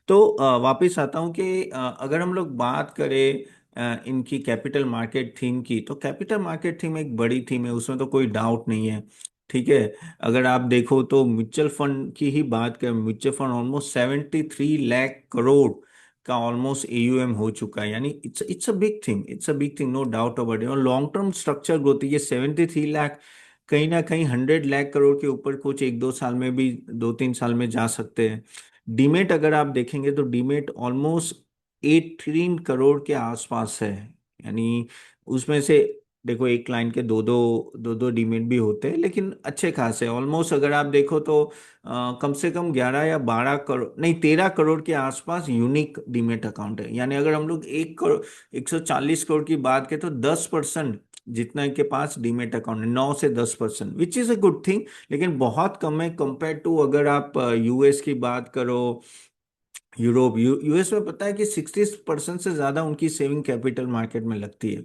तो वापस आता हूँ कि अगर हम लोग बात करें इनकी कैपिटल मार्केट थीम की, तो कैपिटल मार्केट थीम एक बड़ी थीम है, उसमें तो कोई डाउट नहीं है। ठीक है। अगर आप देखो तो म्यूचुअल फंड की ही बात करें, mutual fund almost 73 lakh crore का ऑलमोस्ट एयूएम हो चुका है, यानी it's it's a big thing, it's a big thing, no doubt about it. और लॉन्ग टर्म स्ट्रक्चर ग्रोथ, ये 73 लाख कहीं ना कहीं 100 लाख करोड़ के ऊपर कुछ एक दो साल में भी, 2-3 साल में जा सकते हैं। डीमेट अगर आप देखेंगे तो डीमेट ऑलमोस्ट 18 करोड़ के आसपास है, यानी उसमें से देखो एक क्लाइंट के दो दो डीमेट भी होते हैं, लेकिन अच्छे खासे ऑलमोस्ट अगर आप देखो तो कम से कम 11 या 12 करोड़ नहीं 13 करोड़ के आसपास यूनिक डीमेट अकाउंट है। यानी अगर हम लोग 1 करोड़ 140 करोड़ की बात करें तो 10% जितना के पास डीमेट अकाउंट है, 9 से 10%, which is a good thing. लेकिन बहुत कम है कंपेयर टू अगर आप यूएस की बात करो, यूरोप, यूएस में पता है कि 60% से ज्यादा उनकी सेविंग कैपिटल मार्केट में लगती है।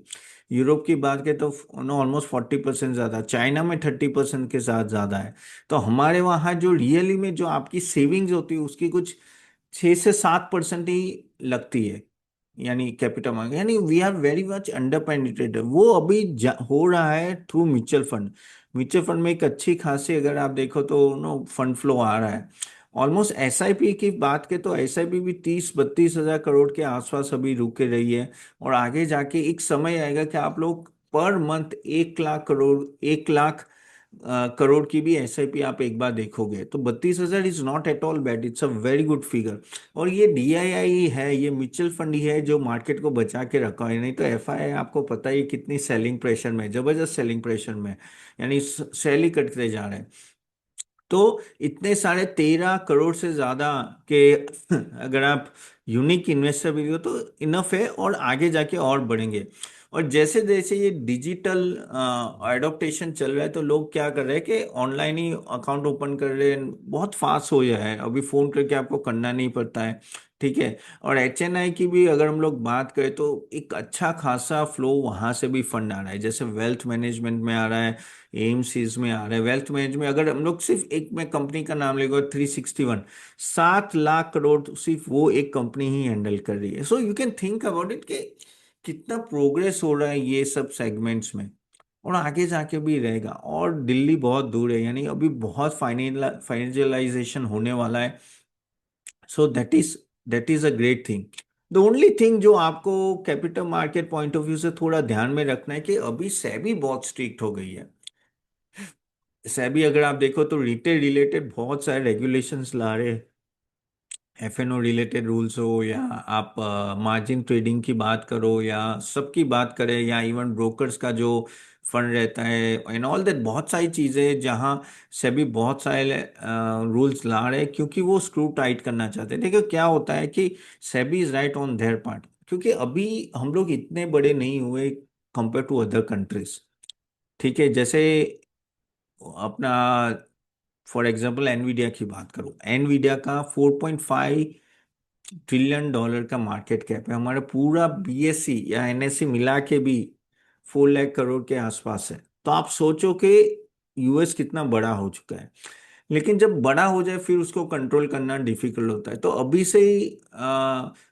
यूरोप की बात करें तो ऑलमोस्ट 40% ज्यादा, चाइना में 30% के साथ ज्यादा है। तो हमारे वहाँ जो रियली में जो आपकी सेविंग्स होती है उसकी कुछ 6 से 7% ही लगती है, यानी कैपिटल मार्केट, यानी we are very much under penetrated. वो अभी हो रहा है through mutual fund. Mutual fund में एक अच्छी खासी अगर आप देखो तो नो फंड फ्लो आ रहा है। ऑलमोस्ट एसआईपी की बात करें तो एसआईपी भी 30-32 हजार करोड़ के आसपास अभी रुके रही है। और आगे जाके एक समय आएगा कि आप लोग पर मंथ 1 लाख करोड़, 1 लाख करोड़ की भी एसआईपी आप एक बार देखोगे तो 32 हजार is not at all bad, it's a very good figure. और ये डीआईआई ही है, ये म्यूचुअल फंड ही है जो मार्केट को बचा के रखा है, नहीं तो एफआई आपको पता ही है कितनी सेलिंग प्रेशर में, जबरदस्त सेलिंग प्रेशर में, यानी सेल ही कटते जा रहे हैं। तो इतने साढ़े 13 करोड़ से ज्यादा के अगर आप यूनिक इन्वेस्टर भी हो तो इनफ है, और आगे जाके और बढ़ेंगे। और जैसे जैसे ये डिजिटल एडॉप्टेशन चल रहा है तो लोग क्या कर रहे हैं कि ऑनलाइन ही अकाउंट ओपन कर रहे हैं, बहुत फास्ट हो गया है, अभी फोन करके आपको करना नहीं पड़ता है। ठीक है। और एचएनआई की भी अगर हम लोग बात करें तो एक अच्छा खासा फ्लो वहां से भी फंड आ रहा है, जैसे वेल्थ मैनेजमेंट में आ रहा है, एमसीज में आ रहा है। वेल्थ मैनेजमेंट अगर हम लोग सिर्फ एक में कंपनी का नाम लेगा, 361, 7 लाख करोड़ तो सिर्फ वो एक कंपनी ही हैंडल कर रही है। So you can think about it कि कितना प्रोग्रेस हो रहा है ये सब सेगमेंट्स में, और आगे जाके भी रहेगा। और दिल्ली बहुत दूर है, यानी अभी बहुत फाइनेंशियलाइजेशन होने वाला है। So that is a great thing. The only thing जो आपको capital market point of view से थोड़ा ध्यान में रखना है कि अभी सेबी बहुत स्ट्रिक्ट हो गई है। सेबी अगर आप देखो तो रिटेल रिलेटेड बहुत सारे रेगुलेशंस ला रहे हैं, एफएनओ रिलेटेड रूल्स हो, या आप मार्जिन ट्रेडिंग की बात करो, या सबकी बात करें, या इवन ब्रोकर्स का जो फंड रहता है एंड ऑल दैट, बहुत सारी चीजें जहां सेबी बहुत सारे रूल्स ला रहे हैं, क्योंकि वो स्क्रू टाइट करना चाहते हैं। देखो क्या होता है कि SEBI is right on their part, क्योंकि अभी हम लोग इतने बड़े नहीं हुए कंपेयर टू अदर कंट्रीज। ठीक है। जैसे अपना फॉर एग्जांपल एनवीडिया की बात करूं, एनवीडिया का 4.5 ट्रिलियन डॉलर का मार्केट कैप है, हमारा पूरा बीएससी या एनएससी मिला के भी 4 लाख करोड़ के आसपास है। तो आप सोचो कि यूएस कितना बड़ा हो चुका है। लेकिन जब बड़ा हो जाए फिर उसको कंट्रोल करना डिफिकल्ट होता है, तो अभी से ही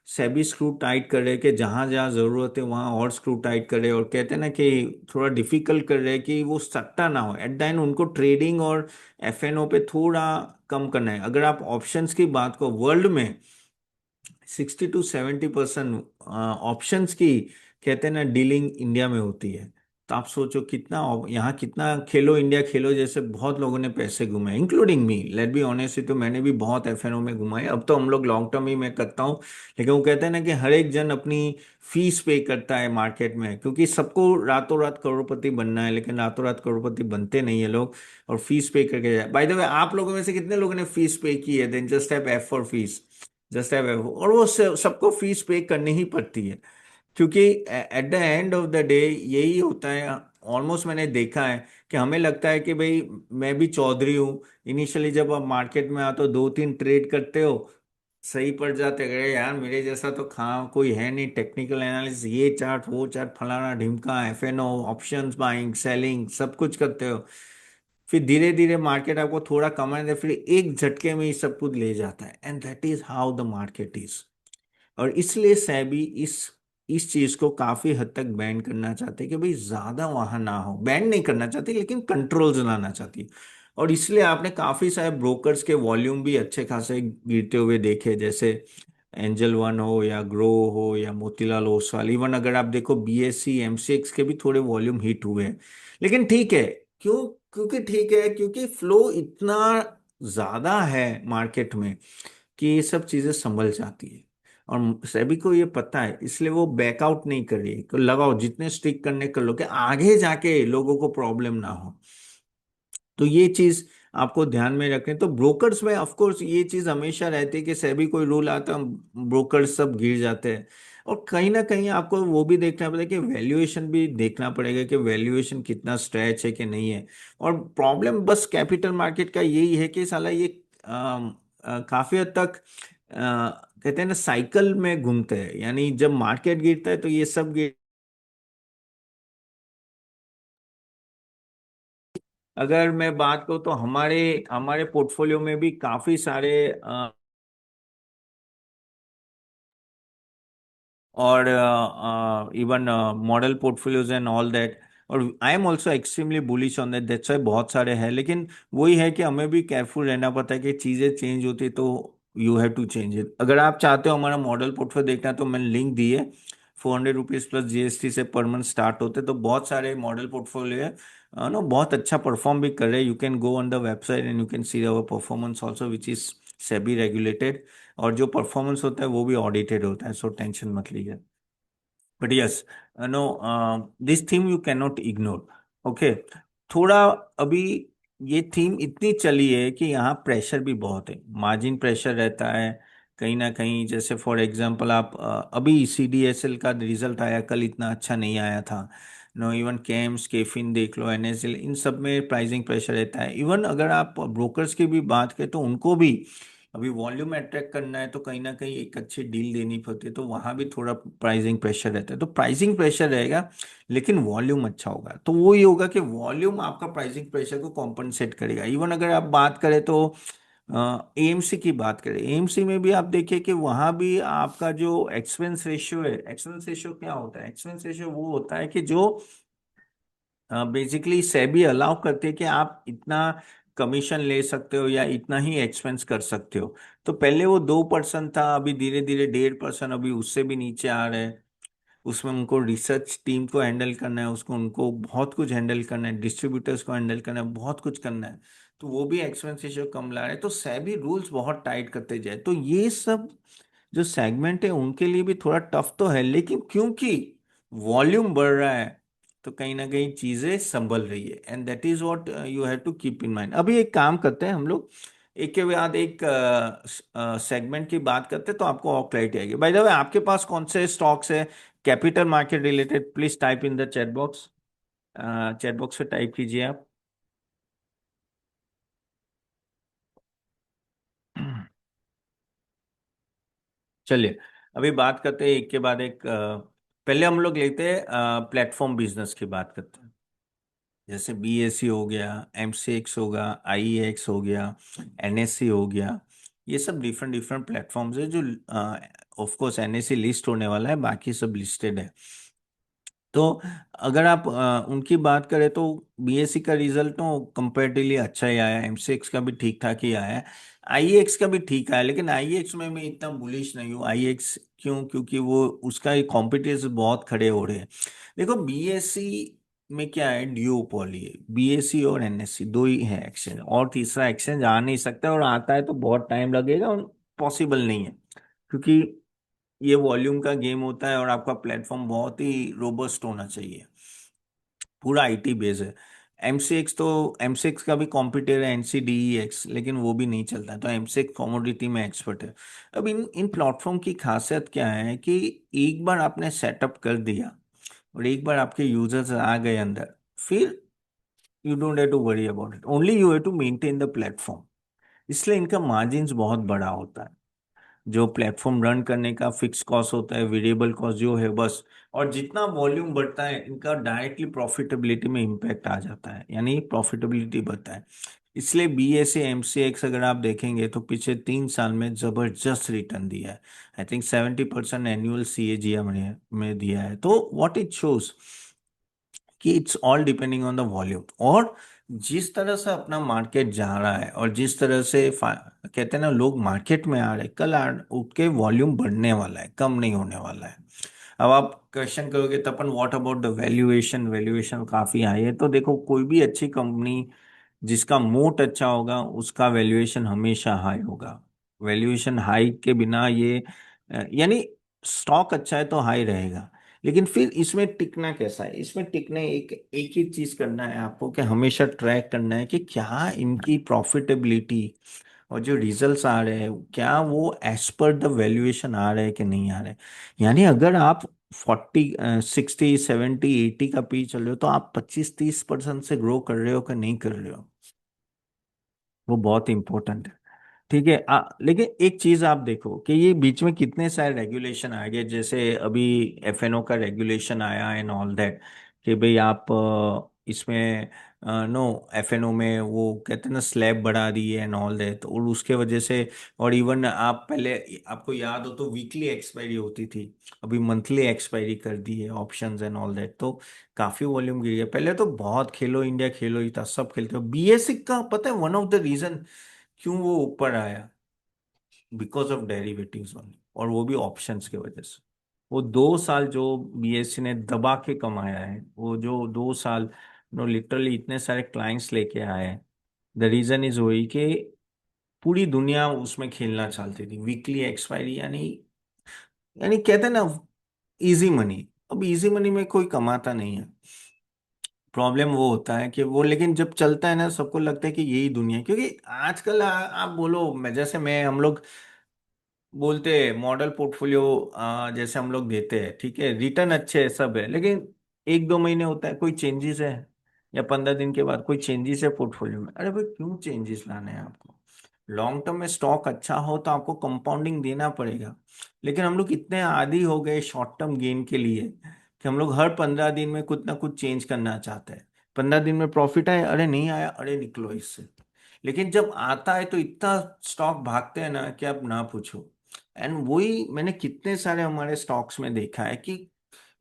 सेबी स्क्रू टाइट कर रहे कि जहां जहां जरूरत है वहां और स्क्रू टाइट करे, और कहते हैं ना कि थोड़ा डिफिकल्ट कर रहे कि वो सट्टा ना हो एट द एंड, उनको ट्रेडिंग और एफएनओ पे थोड़ा कम करना है। अगर आप ऑप्शंस की बात को, वर्ल्ड में 60-70% ऑप्शंस की कहते हैं ना डीलिंग इंडिया में होती है। तो आप सोचो कितना यहाँ कितना खेलो इंडिया खेलो जैसे बहुत लोगों ने पैसे घुमाए, including me, let be honest, तो मैंने भी बहुत एफएनओ में घुमाए। अब तो हम लोग लॉन्ग टर्म ही मैं करता हूँ, लेकिन वो कहते हैं ना कि हर एक जन अपनी फीस पे करता है मार्केट में, क्योंकि सबको रातों रात करोड़पति बनना है, लेकिन रातों रात करोड़पति बनते नहीं है लोग, और फीस पे करके जाए। बाय द वे, आप लोगों में से कितने लोगों ने फीस पे की है? Then just have F for fees, just have, और वो सबको फीस पे करनी ही पड़ती है, क्योंकि eight the end of the day यही होता है। ऑलमोस्ट मैंने देखा है कि हमें लगता है कि भाई मैं भी चौधरी हूँ, इनिशियली जब आप मार्केट में आते हो 2-3 ट्रेड करते हो, सही पड़ जाते गए, यार मेरे जैसा तो कोई है नहीं, टेक्निकल एनालिसिस, ये चार्ट वो चार्ट फलाना ढिमका, एफएनओ, ऑप्शंस बाइंग सेलिंग सब कुछ करते हो। फिर धीरे धीरे मार्केट आपको थोड़ा कमाने दे, फिर एक झटके में ये सब कुछ ले जाता है, and that is how the market is. और इसलिए सेबी इस चीज को काफी हद तक बैन करना चाहते हैं कि भाई ज्यादा वहां ना हो। बैन नहीं करना चाहती, लेकिन कंट्रोल्स लाना चाहती है। और इसलिए आपने काफी सारे ब्रोकर्स के वॉल्यूम भी अच्छे खासे गिरते हुए देखे, जैसे एंजल वन हो या ग्रो हो या मोतीलाल ओसवाल। इवन अगर आप देखो बीएससी एमसीएक्स के भी थोड़े वॉल्यूम हिट हुए हैं। लेकिन ठीक है, क्यों? क्योंकि ठीक है, क्योंकि फ्लो इतना ज्यादा है मार्केट में कि ये सब चीजें संभल जाती है। और सभी को ये पता है, इसलिए वो बैकआउट नहीं कर रही है कि लगाओ जितने स्टिक करने कर लो, कि आगे जाके लोगों को प्रॉब्लम ना हो। तो ये चीज आपको ध्यान में रखें। तो ब्रोकर्स में ऑफ कोर्स ये चीज हमेशा रहती है कि सेबी कोई रूल आता है, ब्रोकर्स सब गिर जाते हैं। और कहीं ना कहीं आपको वो भी देखना पड़ेगा कि वैल्यूएशन भी देखना पड़ेगा कि वैल्यूएशन कितना स्ट्रेच है कि नहीं है। और प्रॉब्लम बस कैपिटल मार्केट का यही है कि साला ये काफी हद तक कहते हैं ना, साइकिल में घूमते हैं। यानी जब मार्केट गिरता है तो ये सब गिर। अगर मैं बात करूँ तो हमारे हमारे पोर्टफोलियो में भी काफी सारे और even model portfolios and all that. और I am also extremely bullish on that, that's why बहुत सारे हैं। लेकिन वही है कि हमें भी केयरफुल रहना पड़ता है कि चीज़ें चेंज होती तो you have to change it. अगर आप चाहते हो हमारा मॉडल पोर्टफोलियो देखना है तो मैंने लिंक दी है। ₹400 प्लस जीएसटी से पर मंथ स्टार्ट होते, तो बहुत सारे मॉडल पोर्टफोलियो है। नो बहुत अच्छा परफॉर्म भी कर रहे हैं। You can go on the website and you can see our performance also which is SEBI regulated. और जो परफॉर्मेंस होता है वो भी ऑडिटेड होता है, सो टेंशन मत लीजिए। But yes, no, this theme you can not ignore. Okay, थोड़ा अभी ये थीम इतनी चली है कि यहाँ प्रेशर भी बहुत है, मार्जिन प्रेशर रहता है कहीं ना कहीं। जैसे फॉर एग्जांपल आप अभी सीडीएसएल का रिजल्ट आया कल, इतना अच्छा नहीं आया था। नो, इवन केम्स केफिन देख लो, एनएसएल, इन सब में प्राइसिंग प्रेशर रहता है। इवन अगर आप ब्रोकर्स की भी बात करें तो उनको भी अभी वॉल्यूम अट्रैक्ट करना है, तो कहीं ना कहीं एक अच्छी डील देनी पड़ती है, तो वहां भी थोड़ा प्राइसिंग प्रेशर रहता है। तो प्राइसिंग प्रेशर रहेगा, लेकिन वॉल्यूम अच्छा होगा, तो वो ही होगा कि वॉल्यूम आपका प्राइसिंग प्रेशर को कॉम्पनसेट करेगा। इवन अगर आप बात करें तो एएमसी की बात करें, एएमसी में भी आप देखिए कि वहां भी आपका जो एक्सपेंस रेशियो है, एक्सपेंस रेशियो क्या होता है? एक्सपेंस रेशियो वो होता है कि जो बेसिकली सेबी अलाउ करती है कि आप इतना कमीशन ले सकते हो या इतना ही एक्सपेंस कर सकते हो। तो पहले वो 2% था, अभी धीरे धीरे 1.5%, अभी उससे भी नीचे आ रहे हैं। उसमें उनको रिसर्च टीम को हैंडल करना है, उसको उनको बहुत कुछ हैंडल करना है, डिस्ट्रीब्यूटर्स को हैंडल करना है, बहुत कुछ करना है। तो वो भी एक्सपेंस रेशियो कम ला रहे हैं, तो सेबी रूल्स बहुत टाइट करते जाए। तो ये सब जो सेगमेंट है उनके लिए भी थोड़ा टफ तो है, लेकिन क्योंकि वॉल्यूम बढ़ रहा है तो कहीं ना कहीं चीजें संभल रही है, and that is what you have to keep in mind. अभी एक काम करते हैं हम लोग, एक के बाद एक सेगमेंट की बात करते हैं, तो आपको और क्लैरिटी आएगी। बाय द वे, आपके पास कौन से स्टॉक्स है capital market related? Please type in the chat box, chat box पे टाइप कीजिए आप। चलिए, अभी बात करते हैं एक के बाद एक। पहले हम लोग लेते हैं प्लेटफॉर्म बिजनेस की बात करते हैं। जैसे बीएससी हो गया, एमसीएक्स होगा, आईएक्स हो गया, एनएससी हो गया। ये सब डिफरेंट डिफरेंट प्लेटफॉर्म्स है जो ऑफ कोर्स एनएससी लिस्ट होने वाला है, बाकी सब लिस्टेड है। तो अगर आप उनकी बात करें तो बीएससी का रिजल्ट तो कंपेरेटिवली अच्छा ही आया, एमसीएक्स का भी ठीक ठाक ही आया है, आईएक्स का भी ठीक आया। लेकिन आईएक्स में मैं इतना बुलिश नहीं हूँ। आईएक्स क्यों? क्योंकि वो उसका कॉम्पिटिटर्स बहुत खड़े हो रहे हैं। देखो बीएससी में क्या है, ड्यूओपोली है, बीएससी और एनएससी दो ही है एक्सचेंज, और तीसरा एक्सचेंज आ नहीं सकता, और आता है तो बहुत टाइम लगेगा और पॉसिबल नहीं है। क्योंकि ये वॉल्यूम का गेम होता है और आपका प्लेटफॉर्म बहुत ही रोबस्ट होना चाहिए, पूरा आईटी बेस है। एमसीएक्स तो एमसीएक्स का भी कॉम्पिटिटर है एनसीडीईएक्स, लेकिन वो भी नहीं चलता है, तो एमसीएक्स कमोडिटी में एक्सपर्ट है। अब इन इन प्लेटफॉर्म की खासियत क्या है कि एक बार आपने सेटअप कर दिया और एक बार आपके यूजर्स आ गए अंदर, फिर you don't have to worry about it, only you have to maintain the platform. इसलिए इनका मार्जिन्स बहुत बड़ा होता है। जो प्लेटफॉर्म रन करने का फिक्स कॉस्ट होता है, वेरिएबल कॉस्ट जो है बस। और जितना वॉल्यूम बढ़ता है इनका डायरेक्टली प्रॉफिटेबिलिटी में इम्पैक्ट आ जाता है, यानी प्रॉफिटेबिलिटी बढ़ता है। इसलिए BSE MCX अगर आप देखेंगे तो पिछले 3 साल में जबरदस्त रिटर्न दिया है। आई थिंक 70% एनुअल CAGR में दिया है। तो व्हाट इट शोज कि it's all depending on the volume. और जिस तरह से अपना मार्केट जा रहा है और जिस तरह से कहते हैं ना, लोग मार्केट में आ रहे हैं, कल उठ के वॉल्यूम बढ़ने वाला है, कम नहीं होने वाला है। अब आप क्वेश्चन करोगे Tapan what about the valuation, valuation काफी हाई है। तो देखो, कोई भी अच्छी कंपनी जिसका मोट अच्छा होगा उसका वैल्यूएशन हमेशा हाई होगा। वैल्यूएशन हाई के बिना ये यानी स्टॉक अच्छा है तो हाई रहेगा। लेकिन फिर इसमें टिकना कैसा है, इसमें टिकने एक ही चीज करना है आपको, कि हमेशा ट्रैक करना है कि क्या इनकी प्रॉफिटेबिलिटी और जो रिजल्ट्स आ रहे हैं क्या वो एज पर द वैल्यूएशन आ रहे हैं कि नहीं आ रहे। यानी अगर आप 40 60 70 80 का पी चल रहे हो तो आप 25 30% से ग्रो कर रहे हो कि नहीं कर रहे हो, वो बहुत इंपॉर्टेंट है। ठीक है। लेकिन एक चीज आप देखो कि ये बीच में कितने सारे रेगुलेशन आ गए, जैसे अभी FNO का रेगुलेशन आया एंड ऑल दैट, कि भाई आप इसमें नो FNO में वो कहते हैं ना स्लैब बढ़ा दी है एंड ऑल दैट, और उसके वजह से। और इवन आप पहले, आपको याद हो तो वीकली एक्सपायरी होती थी, अभी मंथली एक्सपायरी कर दी है ऑप्शंस एंड ऑल दैट। तो काफी वॉल्यूम गिर गया। पहले तो बहुत खेलो इंडिया खेलो ही था, सब खेलते हो। BSE का पता है वन ऑफ द रीजन क्यों वो ऊपर आया, बिकॉज ऑफ डेरिवेटिव्स ओनली, और वो भी ऑप्शंस की वजह से। वो 2 साल जो BSE ने दबा के कमाया है, वो जो 2 साल नो लिटरली इतने सारे क्लाइंट्स लेके आए हैं, द रीजन इज वही कि पूरी दुनिया उसमें खेलना चाहती थी। वीकली एक्सपायरी यानी कहते हैं ना इजी मनी। अब इजी मनी में कोई कमाता नहीं है। प्रॉब्लम वो होता है कि वो, लेकिन जब चलता है ना सबको लगता है कि यही दुनिया है। क्योंकि आजकल आप बोलो, मैं जैसे मैं हम लोग बोलते हैं मॉडल पोर्टफोलियो जैसे हम लोग देते हैं, ठीक है, रिटर्न अच्छे है सब है, लेकिन 1 2 महीने होता है कोई चेंजेस है, या 15 दिन के बाद कोई चेंजेस है पोर्टफोलियो में। अरे भाई क्यों चेंजेस लाने हैं आपको? लॉन्ग टर्म में स्टॉक अच्छा हो तो आपको कंपाउंडिंग देना पड़ेगा। लेकिन हम लोग इतने आदी हो गए शॉर्ट टर्म गेन के लिए कि हम लोग हर 15 दिन में कुछ ना कुछ चेंज करना चाहते हैं। 15 दिन में प्रॉफिट आया, अरे नहीं आया, अरे निकलो इससे। लेकिन जब आता है तो इतना स्टॉक भागते हैं ना कि आप ना पूछो। एंड वही मैंने कितने सारे हमारे स्टॉक्स में देखा है कि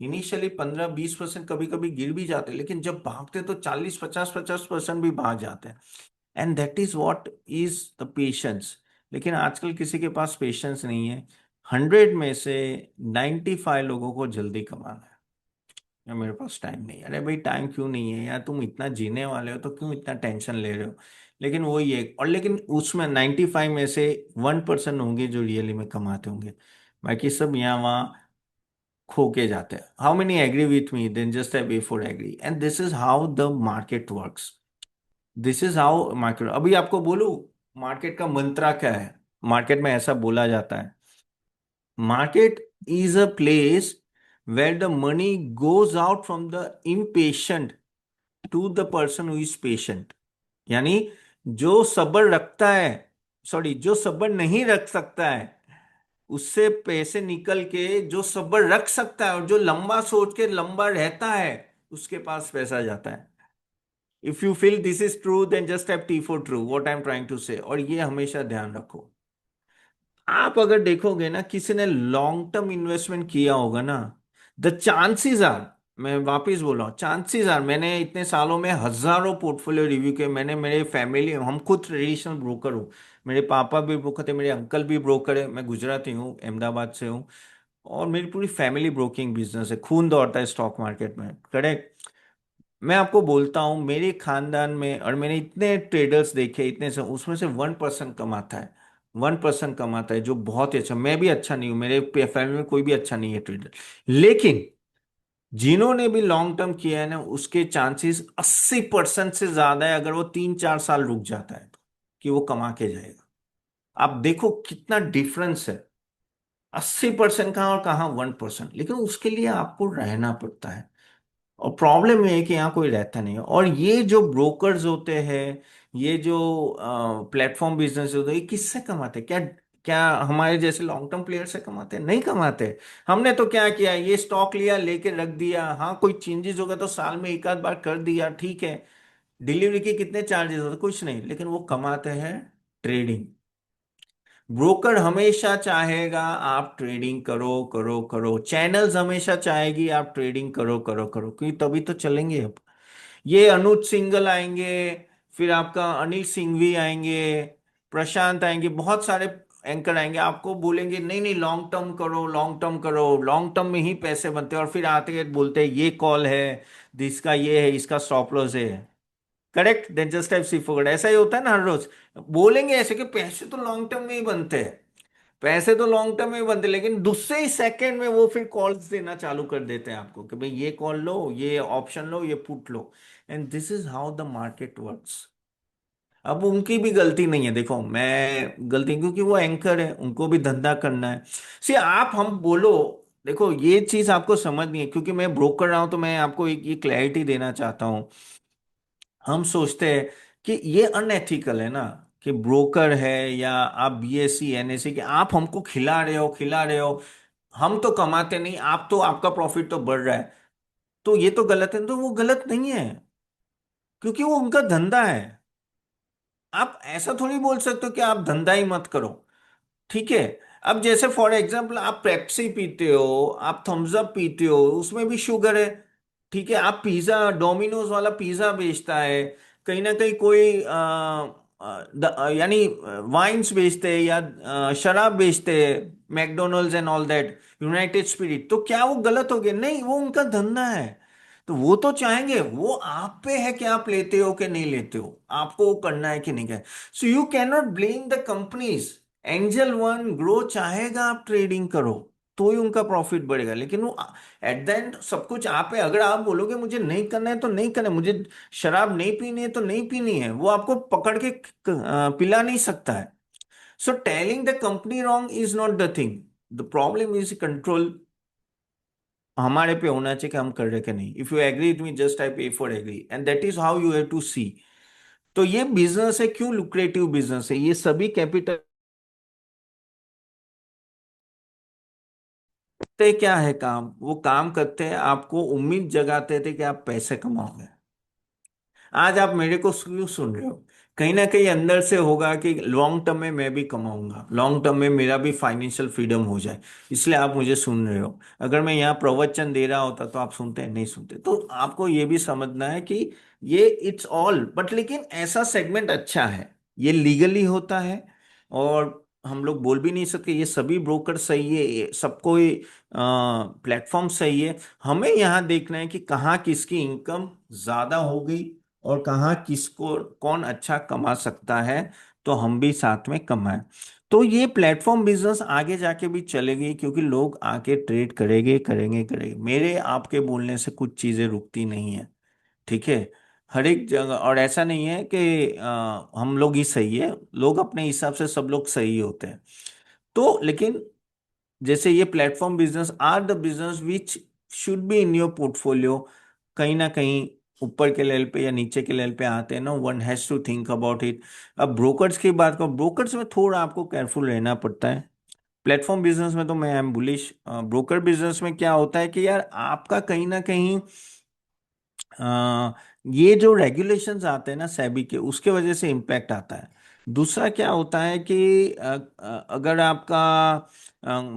इनिशियली 15 20% कभी कभी गिर भी जाते हैं, लेकिन जब भागते तो 40 50 50% भी भाग जाते हैं। And that is what is the patience. लेकिन आजकल किसी के पास पेशेंस नहीं है। 100 में से 95 लोगों को जल्दी कमाना है, या मेरे पास टाइम नहीं है। अरे भाई टाइम क्यों नहीं है यार, तुम इतना जीने वाले हो तो क्यों इतना टेंशन ले रहे हो? लेकिन वही है। और लेकिन उसमें 95 में से 1% होंगे जो रियली में कमाते होंगे, बाकी सब यहाँ वहाँ खो के जाते हैं। How many agree with me? Then just I way for agree. And this is how the market works. This is how market. अभी आपको बोलूं मार्केट का मंत्रा क्या है। मार्केट में ऐसा बोला जाता है, market is a place where the money goes out from the impatient to the person who is patient। यानी जो सब्र रखता है, सॉरी, जो सब्र नहीं रख सकता है उससे पैसे निकल के जो सब्र रख सकता है और जो लंबा सोच के लंबा रहता है उसके पास पैसा जाता है। If you feel this is true then just have T for true, what I am trying to say. और ये हमेशा ध्यान रखो। आप अगर देखोगे ना किसी ने लॉन्ग टर्म इन्वेस्टमेंट किया होगा ना, द चांसेस आर, मैं वापिस बोल रहा हूँ, चांसेस आर, मैंने इतने सालों में हजारों पोर्टफोलियो रिव्यू किए। मैंने, मेरे फैमिली, हम खुद ट्रेडिशनल ब्रोकर हूँ। मेरे पापा भी ब्रोकर थे, मेरे अंकल भी ब्रोकर है, मैं गुजराती हूँ, अहमदाबाद से हूँ। और मेरी पूरी फैमिली ब्रोकिंग बिजनेस है, खून दौड़ता है स्टॉक मार्केट में, करेक्ट। मैं आपको बोलता हूँ मेरे खानदान में, और मैंने इतने ट्रेडर्स देखे, इतने से उसमें से 1% कमाता है। 1% कमाता है जो बहुत ही अच्छा। मैं भी अच्छा नहीं हूँ, मेरे फैमिली में कोई भी अच्छा नहीं है ट्रेडर। लेकिन जिन्होंने भी लॉन्ग टर्म किया है ना उसके चांसेस 80% से ज्यादा है, अगर वो 3 4 साल रुक जाता है तो, कि वो कमा के जाएगा। आप देखो कितना डिफरेंस है, 80% कहाँ और कहाँ 1%। लेकिन उसके लिए आपको रहना पड़ता है। और प्रॉब्लम ये है कि यहाँ कोई रहता नहीं है। और ये जो ब्रोकर्स होते हैं, ये जो प्लेटफॉर्म बिजनेस होते हैं, ये किससे कमाते हैं क्या? क्या हमारे जैसे लॉन्ग टर्म प्लेयर से कमाते हैं? नहीं कमाते। हमने तो क्या किया, ये स्टॉक लिया, लेके रख दिया, हाँ कोई चेंजेस होगा तो साल में एक आध बार कर दिया, ठीक है। डिलीवरी के कितने चार्जेस होते, कुछ नहीं, लेकिन वो कमाते हैं ट्रेडिंग। ब्रोकर हमेशा चाहेगा आप ट्रेडिंग करो करो करो, चैनल्स हमेशा चाहेगी आप ट्रेडिंग करो करो करो, क्योंकि तभी तो चलेंगे अब। ये अनुज सिंघल आएंगे, फिर आपका अनिल सिंघवी आएंगे, प्रशांत आएंगे, बहुत सारे एंकर आएंगे, आपको बोलेंगे नहीं नहीं लॉन्ग टर्म करो, लॉन्ग टर्म करो, लॉन्ग टर्म में ही पैसे बनते हैं, और फिर आते हैं बोलते हैं ये कॉल है, इसका ये है, इसका स्टॉप लॉस है। Correct, then just type C forward, ऐसा ही होता है ना हर रोज। बोलेंगे ऐसे कि पैसे तो लॉन्ग टर्म में ही बनते हैं, पैसे तो लॉन्ग टर्म में ही बनते हैं, लेकिन दूसरे ही सेकंड में वो फिर कॉल्स देना चालू कर देते हैं आपको कि भाई ये कॉल लो, ये ऑप्शन लो, ये put low. And this is how the market works. अब उनकी भी गलती नहीं है, देखो मैं गलती, क्योंकि वो एंकर है, उनको भी धंधा करना है। सी आप हम बोलो, देखो ये चीज आपको समझ नहीं है, क्योंकि मैं ब्रोकर रहा हूं तो मैं आपको एक ये क्लैरिटी देना चाहता हूं। हम सोचते हैं कि ये अनएथिकल है ना, कि ब्रोकर है या आप बीएससी एनएससी के आप हमको खिला रहे हो, खिला रहे हो, हम तो कमाते नहीं, आप तो आपका प्रॉफिट तो बढ़ रहा है, तो ये तो गलत है। तो वो गलत नहीं है, क्योंकि वो उनका धंधा है। आप ऐसा थोड़ी बोल सकते हो कि आप धंधा ही मत करो, ठीक है। अब जैसे फॉर एग्जाम्पल आप पेप्सी पीते हो, आप थम्स अप पीते हो, उसमें भी शुगर है, ठीक है। आप पिज्जा, डोमिनोज वाला पिज्जा बेचता है, कहीं ना कहीं कोई यानी वाइन्स बेचते हैं या शराब बेचते हैं, McDonald's and all that, United spirit, तो क्या वो गलत हो गया? नहीं, वो उनका धंधा है। तो वो तो चाहेंगे, वो आप पे है कि आप लेते हो कि नहीं लेते हो, आपको वो करना है कि नहीं करना। So you can not blame the companies. Angel one grow चाहेगा आप ट्रेडिंग करो, तो ही उनका प्रॉफिट बढ़ेगा, लेकिन वो एट द एंड सब कुछ आप है। अगर आप बोलोगे मुझे नहीं करना है तो नहीं करना है, मुझे शराब नहीं पीनी है तो नहीं पीनी है, वो आपको पकड़ के पिला नहीं सकता है। So telling the company wrong is not the thing, the problem is control हमारे पे होना चाहिए कि हम कर रहे कि नहीं। If you agree with me just type A for agree, and that is how you have to see. तो ये बिजनेस है, क्यों लुक्रेटिव बिजनेस है, ये सभी कैपिटल करते क्या है काम, वो काम करते हैं आपको उम्मीद जगाते थे कि आप पैसे कमाओगे। आज आप मेरे को क्यों सुन रहे हो? कहीं ना कहीं अंदर से होगा कि लॉन्ग टर्म में मैं भी कमाऊंगा, लॉन्ग टर्म में मेरा भी फाइनेंशियल फ्रीडम हो जाए, इसलिए आप मुझे सुन रहे हो। अगर मैं यहाँ प्रवचन दे रहा होता तो आप सुनते हैं? नहीं सुनते। तो आपको ये भी समझना है कि ये इट्स ऑल बट, लेकिन ऐसा सेगमेंट अच्छा है, ये लीगली होता है, और हम लोग बोल भी नहीं सकते ये सभी ब्रोकर सही है, ये सबको प्लेटफॉर्म सही है। हमें यहाँ देखना है कि कहाँ किसकी इनकम ज्यादा होगी, और कहाँ किसको कौन अच्छा कमा सकता है, तो हम भी साथ में कमाएं। तो ये प्लेटफॉर्म बिजनेस आगे जाके भी चलेगी, क्योंकि लोग आके ट्रेड करेंगे करेंगे करेंगे, मेरे आपके बोलने से कुछ चीजें रुकती नहीं है, ठीक है। हर एक जगह, और ऐसा नहीं है कि हम लोग ही सही है, लोग अपने हिसाब से सब लोग सही होते हैं। तो लेकिन जैसे ये platform business are the business which should be in your portfolio, कहीं ना कहीं ऊपर के लेवल पे या नीचे के लेवल पे आते हैं ना, one has to think about it. अब ब्रोकर्स की बात करो, ब्रोकर्स में थोड़ा आपको केयरफुल रहना पड़ता है। प्लेटफॉर्म बिजनेस में तो मैं I am bullish. Broker business में क्या होता है कि यार आपका कहीं ना कहीं अ, ये जो रेगुलेशंस आते हैं ना सेबी के, उसके वजह से इम्पैक्ट आता है। दूसरा क्या होता है कि अगर आपका